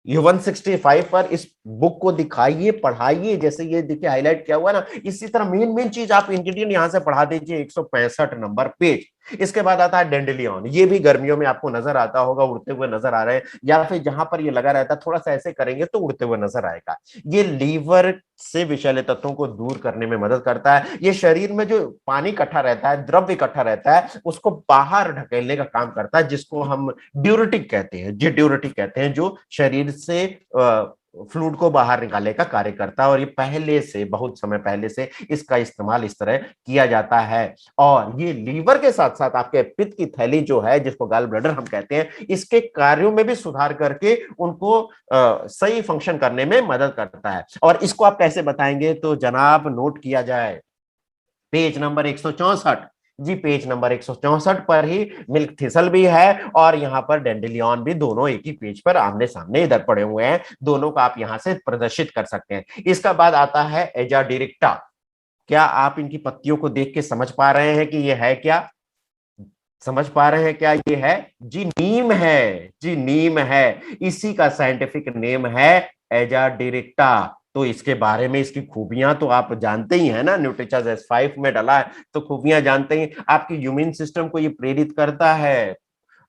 ये 165 पर इस बुक को दिखाइए, पढ़ाइए, जैसे ये देखिए हाईलाइट किया हुआ है ना, इसी तरह मेन मेन चीज आप इंग्रेडिएंट यहां से पढ़ा दीजिए। 165 नंबर पेज। इसके बाद आता है डेंडेलियन, ये भी गर्मियों में आपको नजर आता होगा, उड़ते हुए नजर आ रहे हैं, या फिर जहां पर ये लगा रहता है थोड़ा सा ऐसे करेंगे तो उड़ते हुए नजर आएगा। ये लीवर से विषैले तत्वों को दूर करने में मदद करता है। ये शरीर में जो पानी इकट्ठा रहता है, द्रव्य इकट्ठा रहता है, उसको बाहर ढकेलने का काम करता है, जिसको हम ड्यूरेटिक कहते हैं जी, ड्यूरेटिक कहते हैं, जो शरीर से फ्लूइड को बाहर निकालने का कार्य करता है। और ये पहले से, बहुत समय पहले से इसका इस्तेमाल इस तरह किया जाता है। और ये लीवर के साथ साथ आपके पित्त की थैली जो है, जिसको गॉल ब्लैडर हम कहते हैं, इसके कार्यों में भी सुधार करके उनको सही फंक्शन करने में मदद करता है। और इसको आप कैसे बताएंगे, तो जनाब नोट किया जाए, पेज नंबर 164 जी, पेज नंबर 164 पर ही मिल्क थिसल भी है और यहाँ पर डेंडेलियन भी, दोनों एक ही पेज पर आमने सामने इधर पड़े हुए हैं, दोनों का आप यहाँ से प्रदर्शित कर सकते हैं। इसका बाद आता है एजा डिरेक्टा। क्या आप इनकी पत्तियों को देख के समझ पा रहे हैं कि ये है क्या, समझ पा रहे हैं क्या ये है जी, नीम है जी, नीम है, इसी का साइंटिफिक नेम है एजा डिरेक्टा। तो इसके बारे में, इसकी खूबियां तो आप जानते ही है ना, न्यूट्रिचार्ज S5 में डाला है तो खूबियां जानते ही, आपकी इम्यून सिस्टम को ये प्रेरित करता है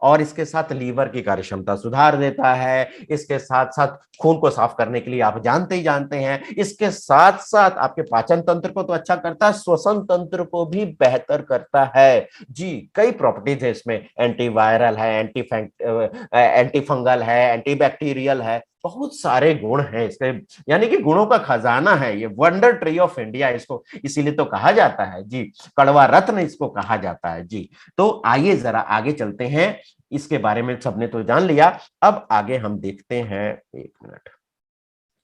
और इसके साथ लीवर की कार्यक्षमता सुधार देता है। इसके साथ साथ खून को साफ करने के लिए आप जानते ही जानते हैं। इसके साथ साथ आपके पाचन तंत्र को तो अच्छा करता है, श्वसन तंत्र को भी बेहतर करता है जी। कई प्रॉपर्टीज है इसमें, एंटीवायरल है, एंटी फंगल है, एंटीबैक्टीरियल है, बहुत सारे गुण हैं इसके, यानी कि गुणों का खजाना है ये, वंडर ट्री ऑफ इंडिया इसको इसीलिए तो कहा जाता है जी, कड़वा रत्न इसको कहा जाता है जी। तो आइए जरा आगे चलते हैं, इसके बारे में सबने तो जान लिया, अब आगे हम देखते हैं, एक मिनट,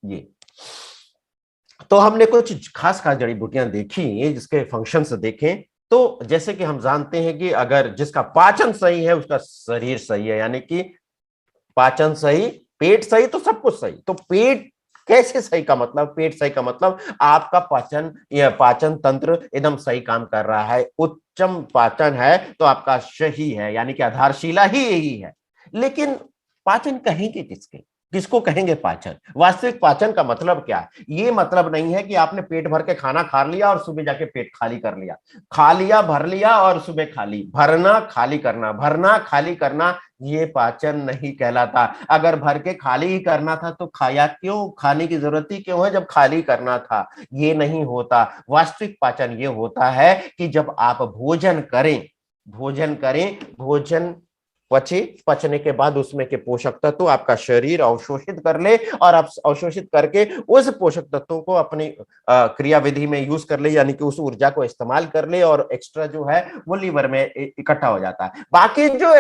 ये तो हमने कुछ खास खास जड़ी बूटियां देखी, जिसके फंक्शंस देखें। तो जैसे कि हम जानते हैं कि अगर जिसका पाचन सही है उसका शरीर सही है, यानी कि पाचन सही, पेट सही तो सब कुछ सही। तो पेट कैसे सही का मतलब, पेट सही का मतलब आपका पाचन या पाचन तंत्र एकदम सही काम कर रहा है, उच्चम पाचन है तो आपका सही है, यानी कि आधारशिला ही यही है। लेकिन पाचन कहेंगे किसके, किसको कहेंगे पाचन, वास्तविक पाचन का मतलब क्या है? ये मतलब नहीं है कि आपने पेट भर के खाना खा लिया और सुबह जाके पेट खाली कर लिया, खा लिया भर लिया और सुबह खाली, भरना खाली करना, भरना खाली करना, ये पाचन नहीं कहलाता। अगर भर के खाली ही करना था तो खाया क्यों, खाने की जरूरत ही क्यों है जब खाली करना था, ये नहीं होता। वास्तविक पाचन ये होता है कि जब आप भोजन करें, भोजन करें, भोजन पचे, पचने के बाद उसमें के पोषक तत्व आपका शरीर अवशोषित कर ले, और आप अवशोषित करके उस पोषक तत्वों को अपनी क्रियाविधि में यूज कर ले, यानी कि उस ऊर्जा को इस्तेमाल कर ले, और एक्स्ट्रा जो है वो लीवर में इकट्ठा हो जाता है। बाकी जो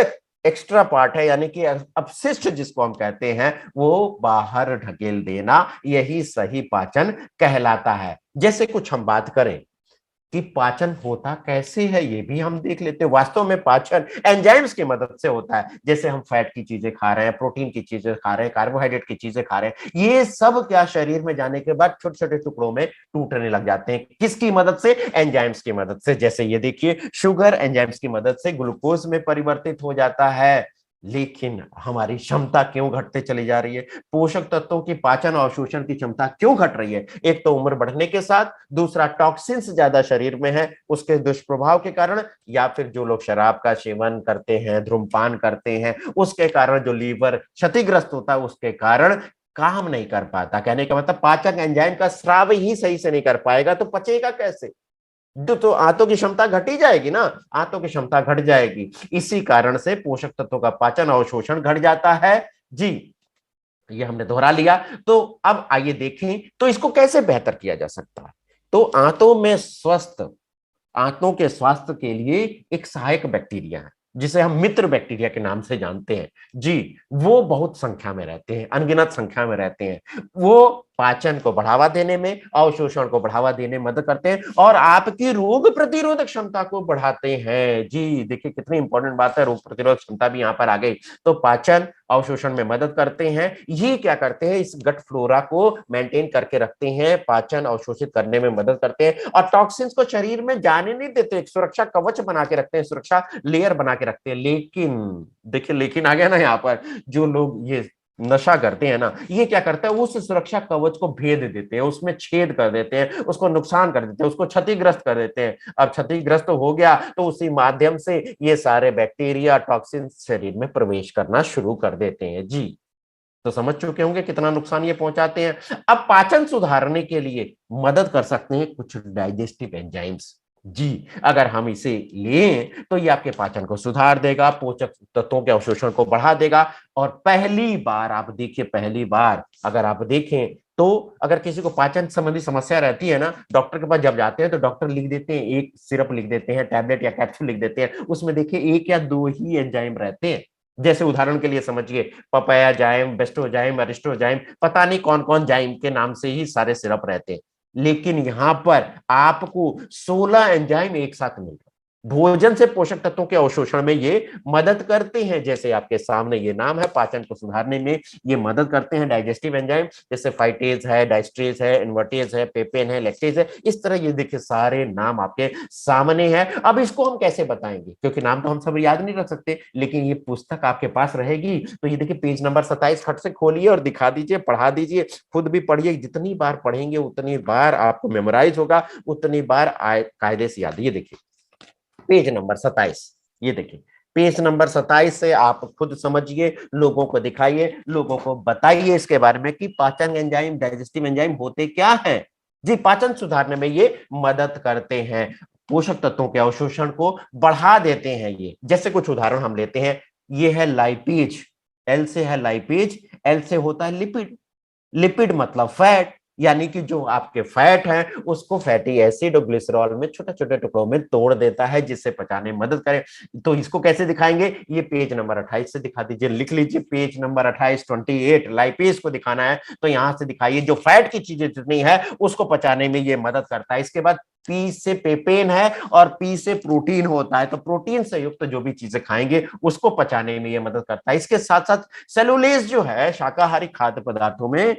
एक्स्ट्रा पार्ट है, यानी कि अपशिष्ट जिसको हम कहते हैं, वो बाहर ढकेल देना, यही सही पाचन कहलाता है। जैसे कुछ हम बात करें कि पाचन होता कैसे है, ये भी हम देख लेते हैं। वास्तव में पाचन एंजाइम्स की मदद से होता है। जैसे हम फैट की चीजें खा रहे हैं, प्रोटीन की चीजें खा रहे हैं, कार्बोहाइड्रेट की चीजें खा रहे हैं, ये सब क्या शरीर में जाने के बाद छोटे छोटे टुकड़ों में टूटने लग जाते हैं। किसकी मदद से? एंजाइम्स की मदद से। जैसे ये देखिए, शुगर एंजाइम्स की मदद से ग्लूकोज में परिवर्तित हो जाता है। लेकिन हमारी क्षमता क्यों घटते चली जा रही है? पोषक तत्वों की पाचन और अवशोषण की क्षमता क्यों घट रही है? एक तो उम्र बढ़ने के साथ, दूसरा टॉक्सिन्स ज्यादा शरीर में है उसके दुष्प्रभाव के कारण, या फिर जो लोग शराब का सेवन करते हैं, धूम्रपान करते हैं, उसके कारण जो लीवर क्षतिग्रस्त होता है, उसके कारण काम नहीं कर पाता। कहने का मतलब पाचक एंजाइम का स्राव ही सही से नहीं कर पाएगा तो पचेगा कैसे? तो आंतों की क्षमता घटी जाएगी ना, आंतों की क्षमता घट जाएगी। इसी कारण से पोषक तत्वों का पाचन और शोषण घट जाता है। जी, ये हमने दोहरा लिया। तो अब आइए देखें तो इसको कैसे बेहतर किया जा सकता है। तो आंतों के स्वास्थ्य के लिए एक सहायक बैक्टीरिया है, जिसे हम मित्र बैक्टीरिया के नाम से जानते हैं। जी, वो बहुत संख्या में रहते हैं, अनगिनत संख्या में रहते हैं। वो पाचन को बढ़ावा देने में, अवशोषण को बढ़ावा देने में मदद करते हैं, और आपकी रोग प्रतिरोधक क्षमता को बढ़ाते हैं। जी देखिए, कितनी इंपॉर्टेंट बात है, रोग प्रतिरोधक क्षमता भी यहां पर आ गई। तो पाचन अवशोषण में मदद करते हैं। ये क्या करते हैं? इस गट फ्लोरा को मेंटेन करके रखते हैं, पाचन अवशोषित करने में मदद करते हैं, और टॉक्सिन्स को शरीर में जाने नहीं देते, एक सुरक्षा कवच बना के रखते हैं, सुरक्षा लेयर बना के रखते हैं। लेकिन देखिए, लेकिन आ गया ना यहाँ पर, जो लोग ये नशा करते हैं ना, ये क्या करता है? उस सुरक्षा कवच को भेद देते हैं, उसमें छेद कर देते हैं, उसको नुकसान कर देते हैं, उसको क्षतिग्रस्त कर देते हैं। अब क्षतिग्रस्त हो गया तो उसी माध्यम से ये सारे बैक्टीरिया, टॉक्सिन शरीर में प्रवेश करना शुरू कर देते हैं। जी, तो समझ चुके होंगे कितना नुकसान ये पहुंचाते हैं। अब पाचन सुधारने के लिए मदद कर सकते हैं कुछ डाइजेस्टिव एंजाइम्स। जी, अगर हम इसे लें तो ये आपके पाचन को सुधार देगा, पोषक तत्वों के अवशोषण को बढ़ा देगा। और पहली बार आप देखिए, पहली बार अगर आप देखें तो अगर किसी को पाचन संबंधी समस्या रहती है ना, डॉक्टर के पास जब जाते हैं तो डॉक्टर लिख देते हैं, एक सिरप लिख देते हैं, टैबलेट या कैप्सूल लिख देते हैं, उसमें देखिए एक या दो ही एंजाइम रहते हैं। जैसे उदाहरण के लिए समझिए, पपाया जाइम, बेस्टोजाइम, अरिस्टोजाइम, पता नहीं कौन कौन जाइम के नाम से ही सारे सिरप रहते हैं। लेकिन यहां पर आपको 16 एंजाइम एक साथ मिल रहे। भोजन से पोषक तत्वों के अवशोषण में ये मदद करते हैं। जैसे आपके सामने ये नाम है, पाचन को सुधारने में ये मदद करते हैं डाइजेस्टिव एंजाइम, जैसे फाइटेज है, डाइस्ट्रेज है, इन्वर्टेज है, पेपेन है, लैक्टेज है। इस तरह ये देखिए सारे नाम आपके सामने हैं। अब इसको हम कैसे बताएंगे, क्योंकि नाम तो हम सब याद नहीं रख सकते, लेकिन ये पुस्तक आपके पास रहेगी। तो ये देखिए पेज नंबर 27 खट से खोलिए और दिखा दीजिए, पढ़ा दीजिए, खुद भी पढ़िए। जितनी बार पढ़ेंगे उतनी बार आपको मेमोराइज होगा, उतनी बार कायदे से याद। ये देखिए पेज नंबर 27, ये देखिए पेज नंबर 27 से आप खुद समझिए, लोगों को दिखाइए, लोगों को बताइए इसके बारे में कि पाचन एंजाइम, डाइजेस्टिव एंजाइम होते क्या है। जी, पाचन सुधारने में ये मदद करते हैं, पोषक तत्वों के अवशोषण को बढ़ा देते हैं। ये जैसे कुछ उदाहरण हम लेते हैं। ये है लाइपेज, एल से है लाइपेज, एल से होता है लिपिड। लिपिड मतलब फैट, यानी कि जो आपके फैट हैं उसको फैटी एसिड और ग्लिसरॉल में छोटे छोटे टुकड़ों में तोड़ देता है, जिससे पचाने में मदद करे। तो इसको कैसे दिखाएंगे? ये पेज नंबर 28 से दिखा दीजिए, लिख लीजिए पेज नंबर 28, 28 लाइपेज को दिखाना है तो यहां से दिखाइए। जो फैट की चीजें जितनी है उसको पचाने में ये मदद करता है। इसके बाद पी से पेपेन है और पी से प्रोटीन होता है, तो प्रोटीन से युक्त जो भी चीजें खाएंगे उसको पचाने में ये मदद करता है। इसके साथ साथ सेलुलेज जो है, शाकाहारी खाद्य पदार्थों में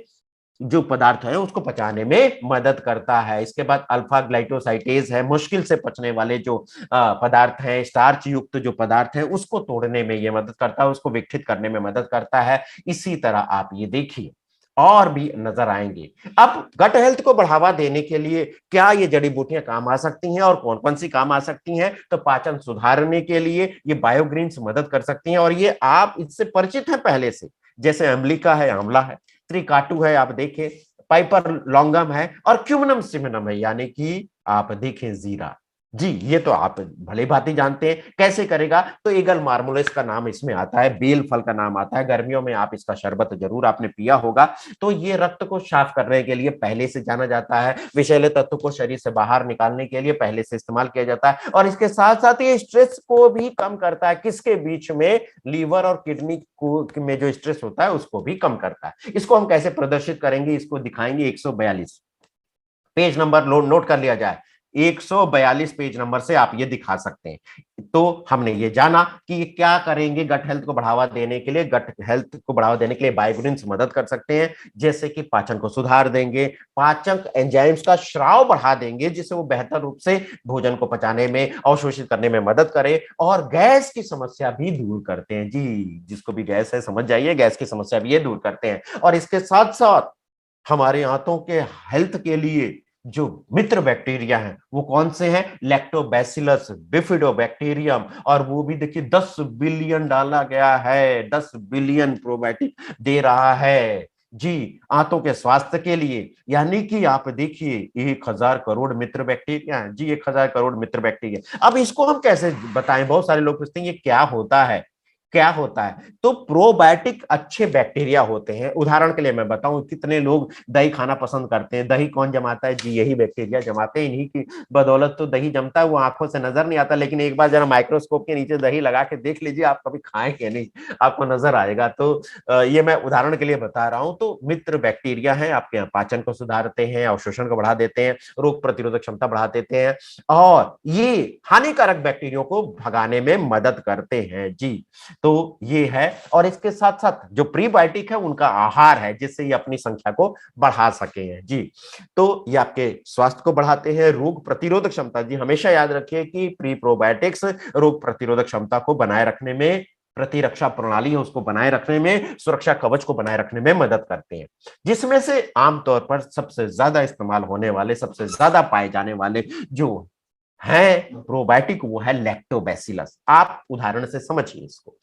जो पदार्थ है उसको पचाने में मदद करता है। इसके बाद अल्फा ग्लाइकोसाइटेज है, मुश्किल से पचने वाले जो पदार्थ हैं, स्टार्च युक्त जो पदार्थ है उसको तोड़ने में ये मदद करता है, उसको विकसित करने में मदद करता है। इसी तरह आप ये देखिए और भी नजर आएंगे। अब गट हेल्थ को बढ़ावा देने के लिए क्या ये जड़ी बूटियां काम आ सकती हैं, और कौन कौन सी काम आ सकती हैं? तो पाचन सुधारने के लिए ये बायोग्रीन्स मदद कर सकती हैं, और ये आप इससे परिचित हैं पहले से। जैसे अम्लिका है, आंवला है, त्रिकाटू है, आप देखें पाइपर लॉन्गम है, और क्यूमिनम सिमिनम है, यानी कि आप देखें जीरा। जी, ये तो आप भली भांति जानते हैं कैसे करेगा। तो ईगल मार्मोलेस का नाम इसमें आता है, बेल फल का नाम आता है, गर्मियों में आप इसका शरबत जरूर आपने पिया होगा। तो ये रक्त को साफ करने के लिए पहले से जाना जाता है, विषैले तत्व को शरीर से बाहर निकालने के लिए पहले से इस्तेमाल किया जाता है, और इसके साथ साथ ये स्ट्रेस को भी कम करता है। किसके बीच में? लीवर और किडनी को में जो स्ट्रेस होता है उसको भी कम करता है। इसको हम कैसे प्रदर्शित करेंगे, इसको दिखाएंगे 142 पेज नंबर नोट कर लिया जाए। 142 पेज नंबर से आप ये दिखा सकते हैं। तो हमने ये जाना कि ये क्या करेंगे गट हेल्थ को बढ़ावा देने के लिए। गट हेल्थ को बढ़ावा देने के लिए बायोग्रीन्स मदद कर सकते हैं, जैसे कि पाचन को सुधार देंगे, पाचक एंजाइम्स का स्राव बढ़ा देंगे जिससे वो बेहतर रूप से भोजन को पचाने में, अवशोषित करने में मदद करे, और गैस की समस्या भी दूर करते हैं। जी, जिसको भी गैस है समझ जाइए, गैस की समस्या भी ये दूर करते हैं। और इसके साथ साथ हमारे आंतों के हेल्थ के लिए जो मित्र बैक्टीरिया हैं वो कौन से हैं? लैक्टोबैसिलस बिफिडोबैक्टीरियम, और वो भी देखिए 10 बिलियन डाला गया है, 10 बिलियन प्रोबायोटिक दे रहा है जी आंतों के स्वास्थ्य के लिए। यानी कि आप देखिए 1000 करोड़ मित्र बैक्टीरिया हैं जी, 1000 करोड़ मित्र बैक्टीरिया। अब इसको हम कैसे बताएं? बहुत सारे लोग पूछते हैं ये क्या होता है, क्या होता है? तो प्रोबायोटिक अच्छे बैक्टीरिया होते हैं। उदाहरण के लिए मैं बताऊं, कितने लोग दही खाना पसंद करते हैं। दही कौन जमाता है? जी यही बैक्टीरिया जमाते हैं। इन्हीं की बदौलत तो दही जमता है, वो आंखों से नजर नहीं आता, लेकिन एक बार जरा माइक्रोस्कोप के नीचे दही लगा के देख लीजिए, आप कभी खाएंगे नहीं, आपको नजर आएगा। तो ये मैं उदाहरण के लिए बता रहा हूं। तो मित्र बैक्टीरिया है, आपके पाचन को सुधारते हैं, अवशोषण को बढ़ा देते हैं, रोग प्रतिरोधक क्षमता बढ़ा देते हैं, और ये हानिकारक बैक्टीरिया को भगाने में मदद करते हैं जी। तो ये है। और इसके साथ साथ जो प्रीबायोटिक है उनका आहार है, जिससे ये अपनी संख्या को बढ़ा सके हैं जी। तो ये आपके स्वास्थ्य को बढ़ाते हैं। रोग प्रतिरोधक क्षमता, जी हमेशा याद रखिए कि प्री प्रोबायोटिक्स रोग प्रतिरोधक क्षमता को बनाए रखने में, प्रतिरक्षा प्रणाली है उसको बनाए रखने में, सुरक्षा कवच को बनाए रखने में मदद करते हैं। जिसमें से आमतौर पर सबसे ज्यादा इस्तेमाल होने वाले, सबसे ज्यादा पाए जाने वाले जो है प्रोबायोटिक, वो है लैक्टोबैसिलस। आप उदाहरण से समझिए इसको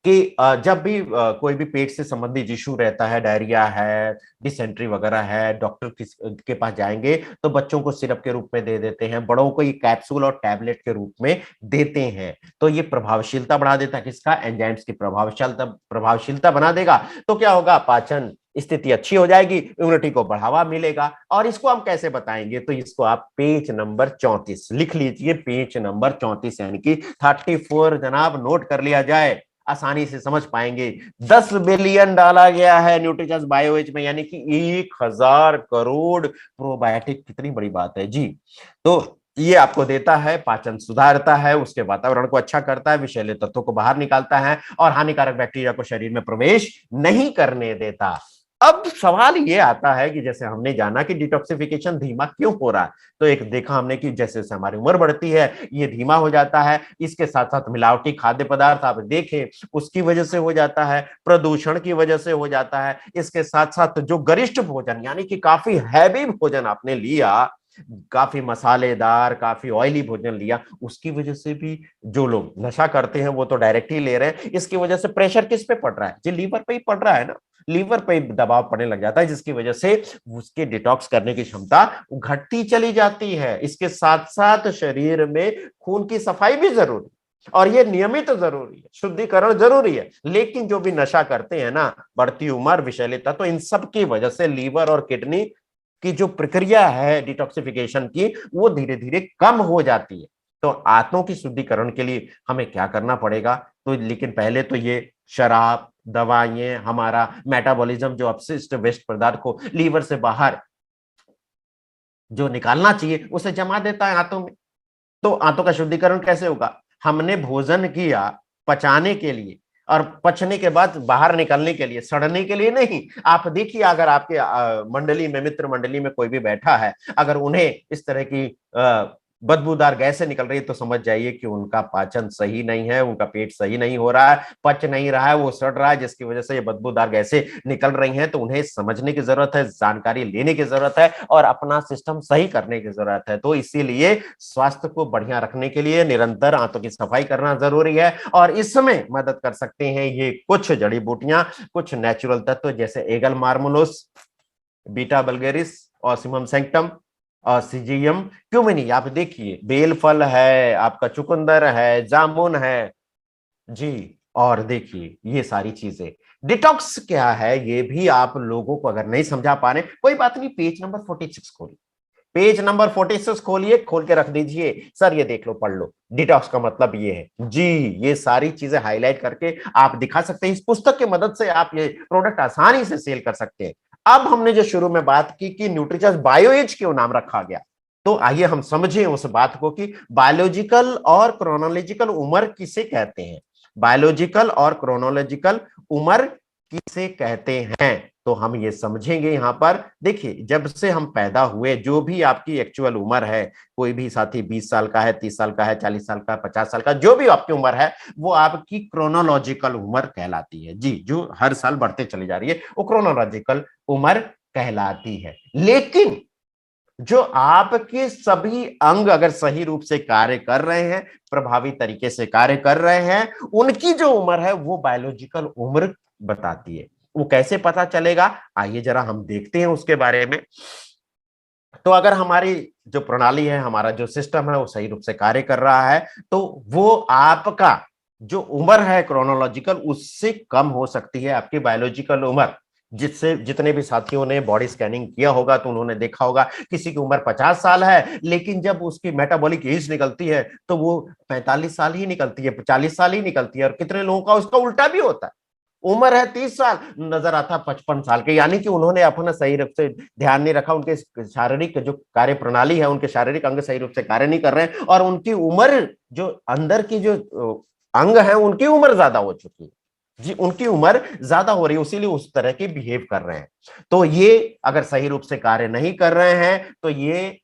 कि जब भी कोई भी पेट से संबंधित इशू रहता है, डायरिया है, डिसेंट्री वगैरह है, डॉक्टर के पास जाएंगे तो बच्चों को सिरप के रूप में दे देते हैं, बड़ों को ये कैप्सूल और टैबलेट के रूप में देते हैं। तो ये प्रभावशीलता बढ़ा देता है, किसका? एंजाइम्स की प्रभावशीलता बना देगा। तो क्या होगा? पाचन स्थिति अच्छी हो जाएगी, इम्यूनिटी को बढ़ावा मिलेगा। और इसको हम कैसे बताएंगे? तो इसको आप पेज नंबर 34 लिख लीजिए, पेज नंबर 34 यानी कि 34 जनाब, नोट कर लिया जाए, आसानी से समझ पाएंगे। 10 बिलियन डाला गया है न्यूट्रीचर्स बायोएज में, यानी कि 1000 करोड़ प्रोबायोटिक। कितनी बड़ी बात है जी। तो ये आपको देता है, पाचन सुधारता है, उसके वातावरण को अच्छा करता है, विषैले तत्वों को बाहर निकालता है, और हानिकारक बैक्टीरिया को शरीर में प्रवेश नहीं करने देता। अब सवाल ये आता है कि जैसे हमने जाना कि डिटॉक्सिफिकेशन धीमा क्यों हो रहा है, तो एक देखा हमने कि जैसे जैसे हमारी उम्र बढ़ती है ये धीमा हो जाता है। इसके साथ साथ मिलावटी खाद्य पदार्थ आप देखें उसकी वजह से हो जाता है, प्रदूषण की वजह से हो जाता है। इसके साथ साथ जो गरिष्ठ भोजन यानी कि काफी हैवी भोजन आपने लिया, काफी मसालेदार, काफी ऑयली भोजन लिया, उसकी वजह से भी जो लोग नशा करते हैं वो तो डायरेक्ट ही ले रहे हैं। इसकी वजह से प्रेशर किस पे पड़ रहा है? जी लीवर पे ही पड़ रहा है ना, लीवर पे दबाव पड़ने लग जाता है, जिसकी वजह से उसके डिटॉक्स करने की क्षमता घटती चली जाती है। इसके साथ साथ शरीर में खून की सफाई भी जरूरी, और ये नियमित जरूरी है, शुद्धिकरण जरूरी है। लेकिन जो भी नशा करते हैं ना, बढ़ती उम्र, विषैले तत्व, तो इन सब की वजह से लीवर और किडनी की जो प्रक्रिया है डिटॉक्सिफिकेशन की, वो धीरे धीरे कम हो जाती है। तो आंतों की शुद्धिकरण के लिए हमें क्या करना पड़ेगा? तो लेकिन पहले तो ये शराब, दवाइयां, हमारा मेटाबॉलिज्म जो अपशिष्ट वेस्ट पदार्थ को लीवर से बाहर जो निकालना चाहिए उसे जमा देता है आंतों में। तो आंतों का शुद्धिकरण कैसे होगा? हमने भोजन किया पचाने के लिए, और पचने के बाद बाहर निकलने के लिए, सड़ने के लिए नहीं। आप देखिए अगर आपके मंडली में, मित्र मंडली में कोई भी बैठा है, अगर उन्हें इस तरह की बदबूदार गैसें निकल रही है, तो समझ जाइए कि उनका पाचन सही नहीं है, उनका पेट सही नहीं हो रहा है, पच नहीं रहा है, वो सड़ रहा है, जिसकी वजह से ये बदबूदार गैसें निकल रही हैं। तो उन्हें समझने की जरूरत है, जानकारी लेने की जरूरत है, और अपना सिस्टम सही करने की जरूरत है। तो इसीलिए स्वास्थ्य को बढ़िया रखने के लिए निरंतर आंतों की सफाई करना जरूरी है, और इसमें मदद कर सकते हैं ये कुछ जड़ी बूटियां, कुछ नेचुरल तत्व, जैसे Aegle marmelos, Beta vulgaris, Ocimum sanctum, Syzygium cumini, आप देखिए बेल फल है, आपका चुकंदर है, जामुन है जी। और देखिए ये सारी चीजें, डिटॉक्स क्या है ये भी आप लोगों को अगर नहीं समझा पा रहे, कोई बात नहीं, पेज नंबर 46 खोलिए, पेज नंबर 46 खोलिए, खोल के रख दीजिए, सर ये देख लो, पढ़ लो, डिटॉक्स का मतलब ये है जी। ये सारी चीजें हाईलाइट करके आप दिखा सकते हैं, इस पुस्तक की मदद से आप ये प्रोडक्ट आसानी से सेल कर सकते हैं। अब हमने जो शुरू में बात की कि न्यूट्रीचॉइस बायोएज क्यों नाम रखा गया, तो आइए हम समझें उस बात को कि बायोलॉजिकल और क्रोनोलॉजिकल उम्र किसे कहते हैं। बायोलॉजिकल और क्रोनोलॉजिकल उम्र किसे कहते हैं, तो हम ये समझेंगे। यहां पर देखिए, जब से हम पैदा हुए जो भी आपकी एक्चुअल उम्र है, कोई भी साथी 20 साल का है, 30 साल का है, 40 साल का, 50 साल का, जो भी आपकी उम्र है, वो आपकी क्रोनोलॉजिकल उम्र कहलाती है जी। जो हर साल बढ़ते चली जा रही है वो क्रोनोलॉजिकल उम्र कहलाती है। लेकिन जो आपके सभी अंग अगर सही रूप से कार्य कर रहे हैं, प्रभावी तरीके से कार्य कर रहे हैं, उनकी जो उम्र है वो बायोलॉजिकल उम्र बताती है। वो कैसे पता चलेगा, आइए जरा हम देखते हैं उसके बारे में। तो अगर हमारी जो प्रणाली है, हमारा जो सिस्टम है वो सही रूप से कार्य कर रहा है, तो वो आपका जो उम्र है क्रोनोलॉजिकल, उससे कम हो सकती है आपकी बायोलॉजिकल उम्र। जिससे जितने भी साथियों ने बॉडी स्कैनिंग किया होगा तो उन्होंने देखा होगा किसी की उम्र 50 साल है, लेकिन जब उसकी मेटाबॉलिक एज निकलती है तो वो 45 साल ही निकलती है, 40 साल ही निकलती है। और कितने लोगों का उसका उल्टा भी होता है, उम्र है 30 साल, नजर आता 55 साल के। यानी कि उन्होंने अपना सही रूप से ध्यान नहीं रखा, उनके शारीरिक जो कार्य प्रणाली है, उनके शारीरिक अंग सही रूप से कार्य नहीं कर रहे हैं, और उनकी उम्र जो अंदर की जो अंग है उनकी उम्र ज्यादा हो चुकी है जी, उनकी उम्र ज्यादा हो रही है, इसीलिए उस तरह की बिहेव कर रहे हैं। तो ये अगर सही रूप से कार्य नहीं कर रहे हैं तो ये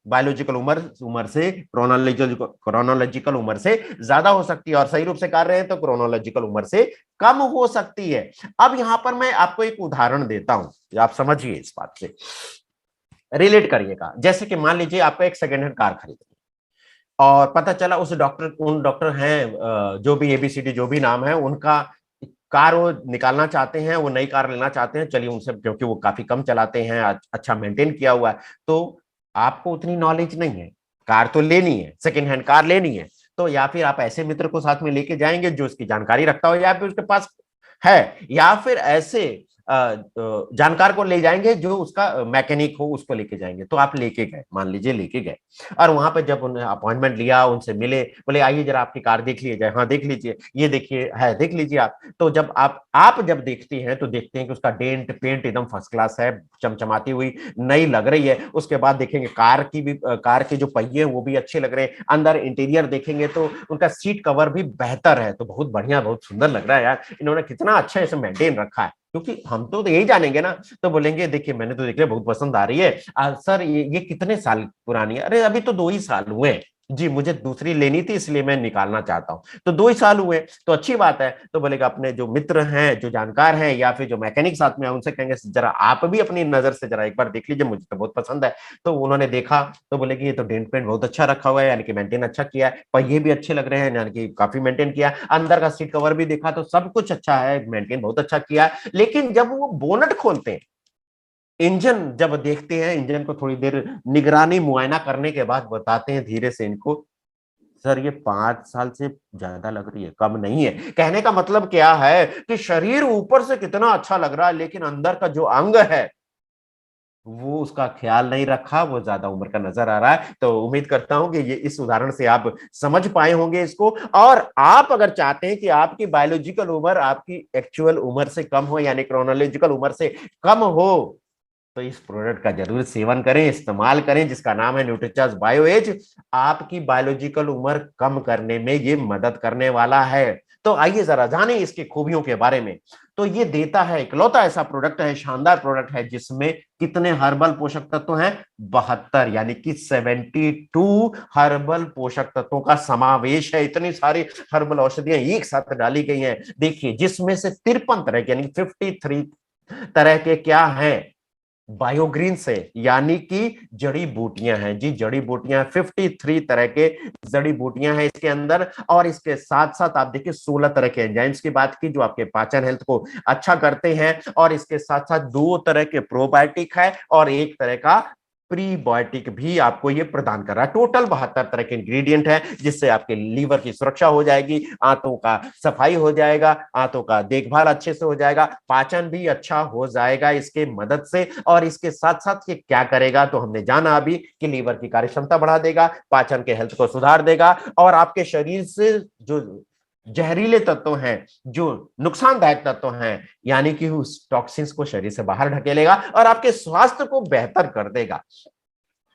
बायोलॉजिकल उम्र उम्र से क्रोनोलॉजिकल उम्र से ज्यादा हो सकती है, और सही रूप से कर रहे हैं तो क्रोनोलॉजिकल उम्र से कम हो सकती है। अब यहां पर मैं आपको एक उदाहरण देता हूं, आप समझिए, इस बात से रिलेट करिएगा। जैसे कि मान लीजिए आपको एक सेकेंड हैंड कार खरीदनी, और पता चला उस उन डॉक्टर हैं, जो भी एबीसीडी जो भी नाम है उनका, कार वो निकालना चाहते हैं, वो नई कार लेना चाहते हैं, चलिए उनसे, क्योंकि वो काफी कम चलाते हैं, अच्छा मेंटेन किया हुआ है, तो आपको उतनी नॉलेज नहीं है, कार तो लेनी है, सेकेंड हैंड कार लेनी है, तो या फिर आप ऐसे मित्र को साथ में लेके जाएंगे जो इसकी जानकारी रखता हो, या फिर उसके पास है, या फिर ऐसे जानकार को ले जाएंगे जो उसका मैकेनिक हो, उसको लेके जाएंगे। तो आप लेके गए, मान लीजिए लेके गए, और वहां पे जब उन्हें अपॉइंटमेंट लिया, उनसे मिले, बोले आइए जरा आपकी कार देख लीजिए, हाँ देख लीजिए, ये देखिए है, देख लीजिए आप। तो जब आप जब देखते हैं तो देखते हैं कि उसका डेंट पेंट एकदम फर्स्ट क्लास है, चमचमाती हुई नई लग रही है। उसके बाद देखेंगे कार के जो पहिए हैं वो भी अच्छे लग रहे हैं, अंदर इंटीरियर देखेंगे तो उनका सीट कवर भी बेहतर है, तो बहुत बढ़िया, बहुत सुंदर लग रहा है यार, इन्होंने कितना अच्छा इसे मेंटेन रखा है। क्योंकि हम तो यही जानेंगे ना, तो बोलेंगे देखिए मैंने तो देख लिया, बहुत पसंद आ रही है, सर ये कितने साल पुरानी है, अरे अभी तो 2 ही साल हुए हैं जी, मुझे दूसरी लेनी थी इसलिए मैं निकालना चाहता हूं, तो 2 ही साल हुए तो अच्छी बात है। तो बोलेगा अपने जो मित्र हैं, जो जानकार हैं, या फिर जो मैकेनिक साथ में है, उनसे कहेंगे जरा आप भी अपनी नजर से जरा एक बार देख लीजिए, मुझे तो बहुत पसंद है। तो उन्होंने देखा तो बोले कि ये तो डेंट पेंट बहुत अच्छा रखा हुआ है, यानी कि मेंटेन अच्छा किया है, पहिए भी अच्छे लग रहे हैं, यानी कि काफी मेंटेन किया, अंदर का सीट कवर भी देखा तो सब कुछ अच्छा है, मेंटेन बहुत अच्छा किया है। लेकिन जब वो बोनट खोलते हैं, इंजन जब देखते हैं, इंजन को थोड़ी देर निगरानी मुआयना करने के बाद बताते हैं धीरे से इनको, सर ये 5 साल से ज्यादा लग रही है, कम नहीं है। कहने का मतलब क्या है कि शरीर ऊपर से कितना अच्छा लग रहा है, लेकिन अंदर का जो अंग है वो उसका ख्याल नहीं रखा, वो ज्यादा उम्र का नजर आ रहा है। तो उम्मीद करता हूं कि ये इस उदाहरण से आप समझ पाए होंगे इसको। और आप अगर चाहते हैं कि आपकी बायोलॉजिकल उम्र आपकी एक्चुअल उम्र से कम हो, यानी क्रोनोलॉजिकल उम्र से कम हो, तो इस प्रोडक्ट का जरूर सेवन करें, इस्तेमाल करें, जिसका नाम है न्यूट्रीचार्ज बायो एज। आपकी बायोलॉजिकल उम्र कम करने में ये मदद करने वाला है। तो आइए जरा जानें इसकी खूबियों के बारे में। तो ये देता है, इकलौता ऐसा प्रोडक्ट है, शानदार प्रोडक्ट है, जिसमें कितने हर्बल पोषक तत्व हैं, 72, यानी कि 72 हर्बल पोषक तत्वों का समावेश है। इतनी सारी हर्बल औषधियां एक साथ डाली गई हैं, देखिए, जिसमें से 53 तरह के, यानी 53 तरह के क्या है, बायोग्रीन से, यानी कि जड़ी बूटियां हैं जी, जड़ी बूटियां, 53 तरह के जड़ी बूटियां हैं इसके अंदर। और इसके साथ साथ आप देखिए 16 तरह के एंजाइम्स की बात की जो आपके पाचन हेल्थ को अच्छा करते हैं, और इसके साथ साथ 2 तरह के प्रोबायोटिक है और 1 तरह का प्रीबायोटिक भी आपको ये प्रदान कर रहा है। टोटल 72 तरह के इंग्रेडिएंट है, जिससे आपके लीवर की सुरक्षा हो जाएगी, आंतों का सफाई हो जाएगा, आंतों का देखभाल अच्छे से हो जाएगा, पाचन भी अच्छा हो जाएगा इसके मदद से। और इसके साथ साथ ये क्या करेगा, तो हमने जाना अभी कि लीवर की कार्यक्षमता बढ़ा देगा, पाचन के हेल्थ को सुधार देगा, और आपके शरीर से जो जहरीले तत्व हैं, जो नुकसानदायक तत्व हैं, यानी कि उस टॉक्सिन्स को शरीर से बाहर ढकेलेगा और आपके स्वास्थ्य को बेहतर कर देगा।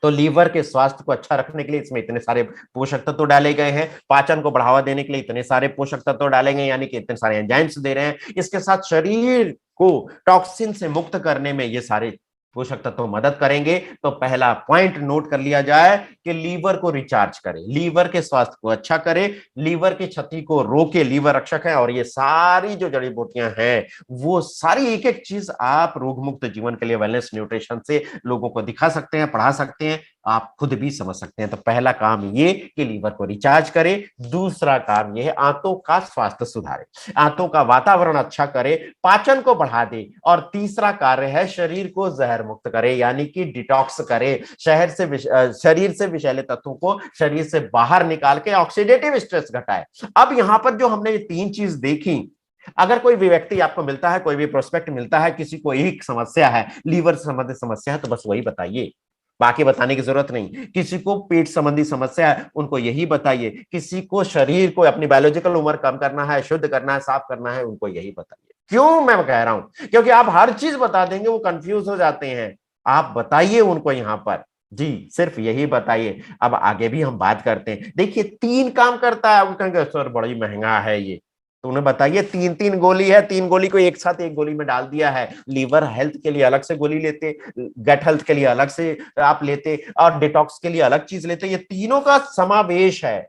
तो लीवर के स्वास्थ्य को अच्छा रखने के लिए इसमें इतने सारे पोषक तत्व डाले गए हैं, पाचन को बढ़ावा देने के लिए इतने सारे पोषक तत्व डाले गए, यानी कि इतने सारे एंजाइम्स दे रहे हैं। इसके साथ शरीर को टॉक्सिन से मुक्त करने में ये सारे पोषक तत्व मदद करेंगे। तो पहला पॉइंट नोट कर लिया जाए कि लीवर को रिचार्ज करे, लीवर के स्वास्थ्य को अच्छा करे, लीवर की क्षति को रोके, लीवर रक्षक है। और ये सारी जो जड़ी बूटियां हैं, वो सारी एक एक चीज आप रोग मुक्त जीवन के लिए वेलनेस न्यूट्रिशन से लोगों को दिखा सकते हैं, पढ़ा सकते हैं, आप खुद भी समझ सकते हैं। तो पहला काम ये कि लीवर को रिचार्ज करे, दूसरा काम ये है आंतों का स्वास्थ्य सुधारे, आंतों का वातावरण अच्छा करे, पाचन को बढ़ा दे, और तीसरा कार्य है शरीर को जहर मुक्त करे, यानी कि डिटॉक्स करे, शरीर से विषैले तत्वों को शरीर से बाहर निकाल के ऑक्सीडेटिव स्ट्रेस घटाए। अब यहां पर जो हमने ये तीन चीज देखी, अगर कोई भी व्यक्ति आपको मिलता है, कोई भी प्रोस्पेक्ट मिलता है, किसी को एक समस्या है, लीवर से संबंधित समस्या है, तो बस वही बताइए, बाकी बताने की जरूरत नहीं। किसी को पेट संबंधी समस्या है, उनको यही बताइए। किसी को शरीर को अपनी बायोलॉजिकल उम्र कम करना है, शुद्ध करना है, साफ करना है, उनको यही बताइए। क्यों मैं कह रहा हूं, क्योंकि आप हर चीज बता देंगे, वो कंफ्यूज हो जाते हैं। आप बताइए उनको यहां पर, जी सिर्फ यही बताइए। अब आगे भी हम बात करते हैं। देखिए 3 काम करता है, वो कहेंगे सर बड़ी महंगा है ये, तो उन्हें बताइए 3-3 गोली है, 3 गोली को एक साथ एक गोली में डाल दिया है। लीवर हेल्थ के लिए अलग से गोली लेते, गट हेल्थ के लिए अलग से आप लेते, और डिटॉक्स के लिए अलग चीज लेते, ये तीनों का समावेश है।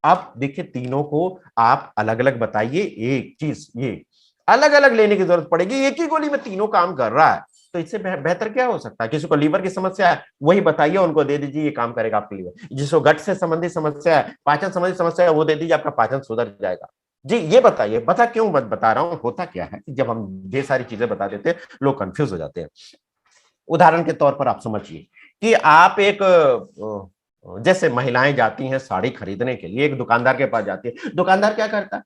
अब देखिए तीनों को आप अलग अलग बताइए, एक चीज ये अलग अलग लेने की जरूरत पड़ेगी, एक ही गोली में तीनों काम कर रहा है, तो इससे बेहतर क्या हो सकता है। किसी को लीवर की समस्या है, वही बताइए, उनको दे दीजिए, ये काम करेगा आपके लीवर। जिसको गट से संबंधित समस्या है, पाचन संबंधित समस्या है, वो दे दीजिए, आपका पाचन सुधर जाएगा। जी ये बताइए, क्यों बता रहा हूं, होता क्या है कि जब हम ढेर सारी चीजें बता देते हैं, लोग कंफ्यूज हो जाते हैं। उदाहरण के तौर पर आप समझिए कि आप एक जैसे महिलाएं जाती हैं साड़ी खरीदने के लिए, एक दुकानदार के पास जाती है। दुकानदार क्या करता है,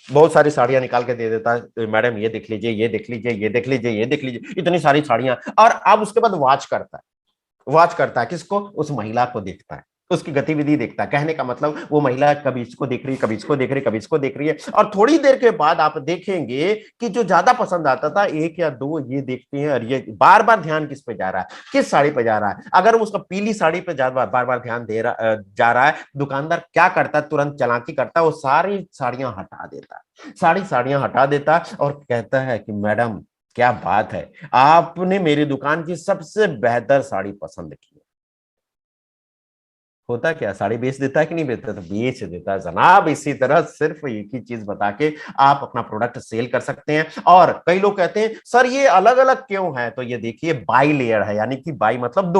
बहुत सारी साड़ियां निकाल के दे देता है, मैडम ये देख लीजिए, ये देख लीजिए, ये देख लीजिए, ये देख लीजिए, इतनी सारी साड़ियां। और अब उसके बाद वॉच करता है किसको, उस महिला को देखता है, उसकी गतिविधि देखता है। कहने का मतलब वो महिला कभी इसको देख रही है, कभी इसको देख रही है, कभी इसको देख रही है, और थोड़ी देर के बाद आप देखेंगे कि जो ज्यादा पसंद आता था, 1 या 2 ये देखते हैं, और ये बार बार ध्यान किस पे जा रहा है, किस साड़ी पे जा रहा है। अगर उसका पीली साड़ी पे बार बार ध्यान जा रहा है, दुकानदार क्या करता है, तुरंत चालाकी करता है, वो सारी साड़ियां हटा देता है, साड़ियां हटा देता है, और कहता है कि मैडम क्या बात है, आपने मेरी दुकान की सबसे बेहतर साड़ी पसंद की। होता क्या, साड़ी बेच देता है कि नहीं बेचता, तो बेच देता है जनाब। इसी तरह सिर्फ एक ही चीज बता के आप अपना प्रोडक्ट सेल कर सकते हैं। और कई लोग कहते हैं सर ये अलग अलग क्यों है, तो ये देखिए बाई लेयर है, यानी कि बाई मतलब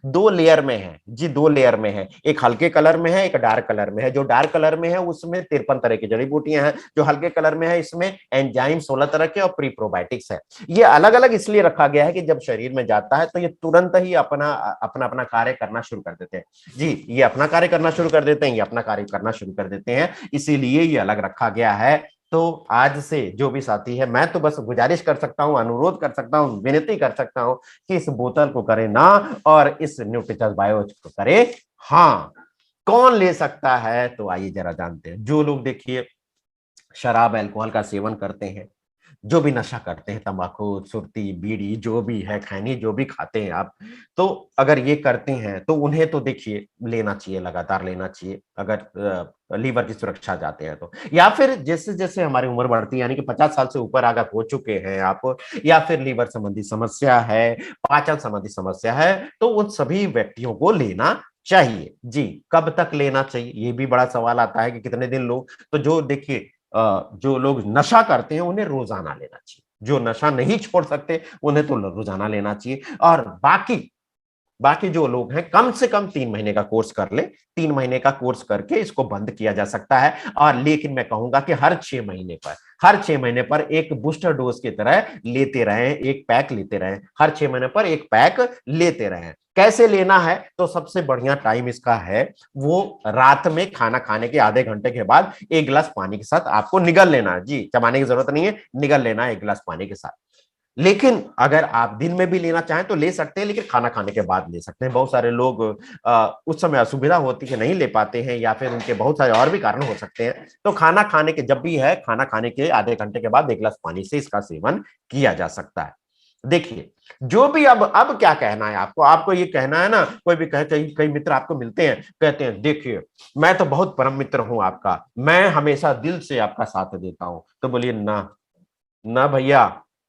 दो लेयर में है जी, 2 लेयर में है। एक हल्के कलर में है, एक डार्क कलर में है। जो डार्क कलर में है उसमें 53 तरह की जड़ी बूटियां हैं, जो हल्के कलर में है इसमें एंजाइम 16 तरह के और प्री प्रोबायोटिक्स है। ये अलग अलग इसलिए रखा गया है कि जब शरीर में जाता है तो ये तुरंत ही अपना अपना कार्य करना शुरू कर देते हैं जी, ये अपना कार्य करना शुरू कर देते हैं, ये अपना कार्य करना शुरू कर देते हैं, इसीलिए ये अलग रखा गया है। तो आज से जो भी साथी है, मैं तो बस गुजारिश कर सकता हूं, अनुरोध कर सकता हूं, विनती कर सकता हूं कि इस बोतल को करे ना, और इस न्यूट्रीचर्ज बायो को करे हाँ। कौन ले सकता है, तो आइए जरा जानते हैं। जो लोग देखिए शराब अल्कोहल का सेवन करते हैं, जो भी नशा करते हैं, तंबाकू सुर्ती बीड़ी जो भी है, खैनी जो भी खाते हैं आप, तो अगर ये करते हैं तो उन्हें तो देखिए लेना चाहिए, लगातार लेना चाहिए, अगर लीवर की सुरक्षा चाहते हैं तो। या फिर जैसे जैसे हमारी उम्र बढ़ती है, यानी कि 50 साल से ऊपर अगर हो चुके हैं आप, या फिर लीवर संबंधी समस्या है, पाचन संबंधी समस्या है, तो उन सभी व्यक्तियों को लेना चाहिए जी। कब तक लेना चाहिए, ये भी बड़ा सवाल आता है कि कितने दिन लो। तो जो देखिए जो लोग नशा करते हैं उन्हें रोजाना लेना चाहिए, जो नशा नहीं छोड़ सकते उन्हें तो रोजाना लेना चाहिए। और बाकी बाकी जो लोग हैं कम से कम 3 महीने का कोर्स कर ले, 3 महीने का कोर्स करके इसको बंद किया जा सकता है। और लेकिन मैं कहूंगा कि हर 6 महीने पर एक बूस्टर डोज की तरह लेते रहें, एक पैक लेते रहें, हर 6 महीने पर एक पैक लेते रहें। कैसे लेना है? तो सबसे बढ़िया टाइम इसका है वो रात में खाना खाने के आधे घंटे के बाद 1 गिलास पानी के साथ आपको निगल लेना है। जी, चबाने की जरूरत नहीं है, निगल लेना है 1 गिलास पानी के साथ। लेकिन अगर आप दिन में भी लेना चाहें तो ले सकते हैं, लेकिन खाना खाने के बाद ले सकते हैं। बहुत सारे लोग उस समय असुविधा होती है, नहीं ले पाते हैं, या फिर उनके बहुत सारे और भी कारण हो सकते हैं। तो खाना खाने के जब भी है, खाना खाने के आधे घंटे के बाद 1 गिलास पानी से इसका सेवन किया जा सकता है। देखिए, जो भी अब क्या कहना है आपको ये कहना है ना, कोई भी कहे, कई मित्र आपको मिलते हैं, कहते हैं देखिए मैं तो बहुत परम मित्र हूं आपका, मैं हमेशा दिल से आपका साथ देता हूं। तो बोलिए ना, ना भैया,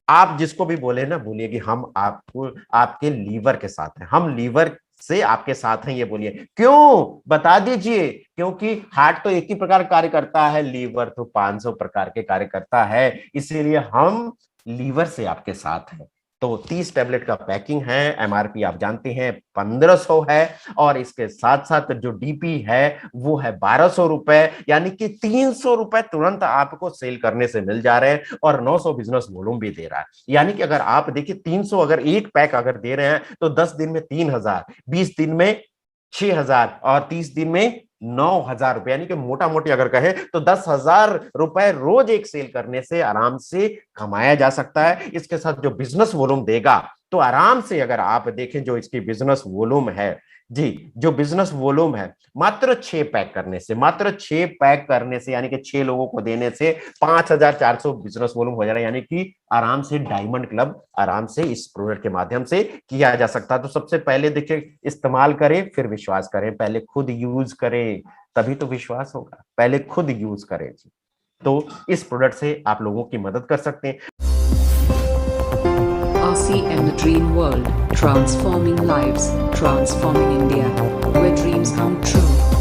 आप जिसको भी बोले ना, बोलिए कि हम आपको आपके लीवर के साथ हैं, हम लीवर से आपके साथ हैं, ये बोलिए। क्यों? बता दीजिए। क्योंकि हार्ट तो एक ही प्रकार कार्य करता है, लीवर तो 500 प्रकार के कार्य करता है, इसीलिए हम लीवर से आपके साथ हैं। तो 30 टैबलेट का पैकिंग है, एमआरपी आप जानते हैं 1500 है, और इसके साथ साथ जो डीपी है वो है 1200 रुपए, यानी कि 300 रुपए तुरंत आपको सेल करने से मिल जा रहे हैं, और 900 बिजनेस वॉल्यूम भी दे रहा है। यानी कि अगर आप देखिए 300 अगर एक पैक अगर दे रहे हैं तो 10 दिन में 3000, 20 दिन में 6000 और 30 दिन में 9000 रुपए, यानी कि मोटा मोटी अगर कहे तो 10,000 रुपए रोज एक सेल करने से आराम से कमाया जा सकता है। इसके साथ जो बिजनेस वॉल्यूम देगा तो आराम से, अगर आप देखें जो इसकी बिजनेस वॉल्यूम है, जी, जो बिजनेस वॉल्यूम है, मात्र 6 पैक करने से यानी कि 6 लोगों को देने से 5400 बिजनेस वॉल्यूम हो जा रहा है, यानी कि आराम से डायमंड क्लब आराम से इस प्रोडक्ट के माध्यम से किया जा सकता है। तो सबसे पहले देखिए, इस्तेमाल करें फिर विश्वास करें, पहले खुद यूज करें तभी तो विश्वास होगा, पहले खुद यूज करें। तो इस प्रोडक्ट से आप लोगों की मदद कर सकते हैं। RCM The Dream World, transforming lives, transforming India, where dreams come true.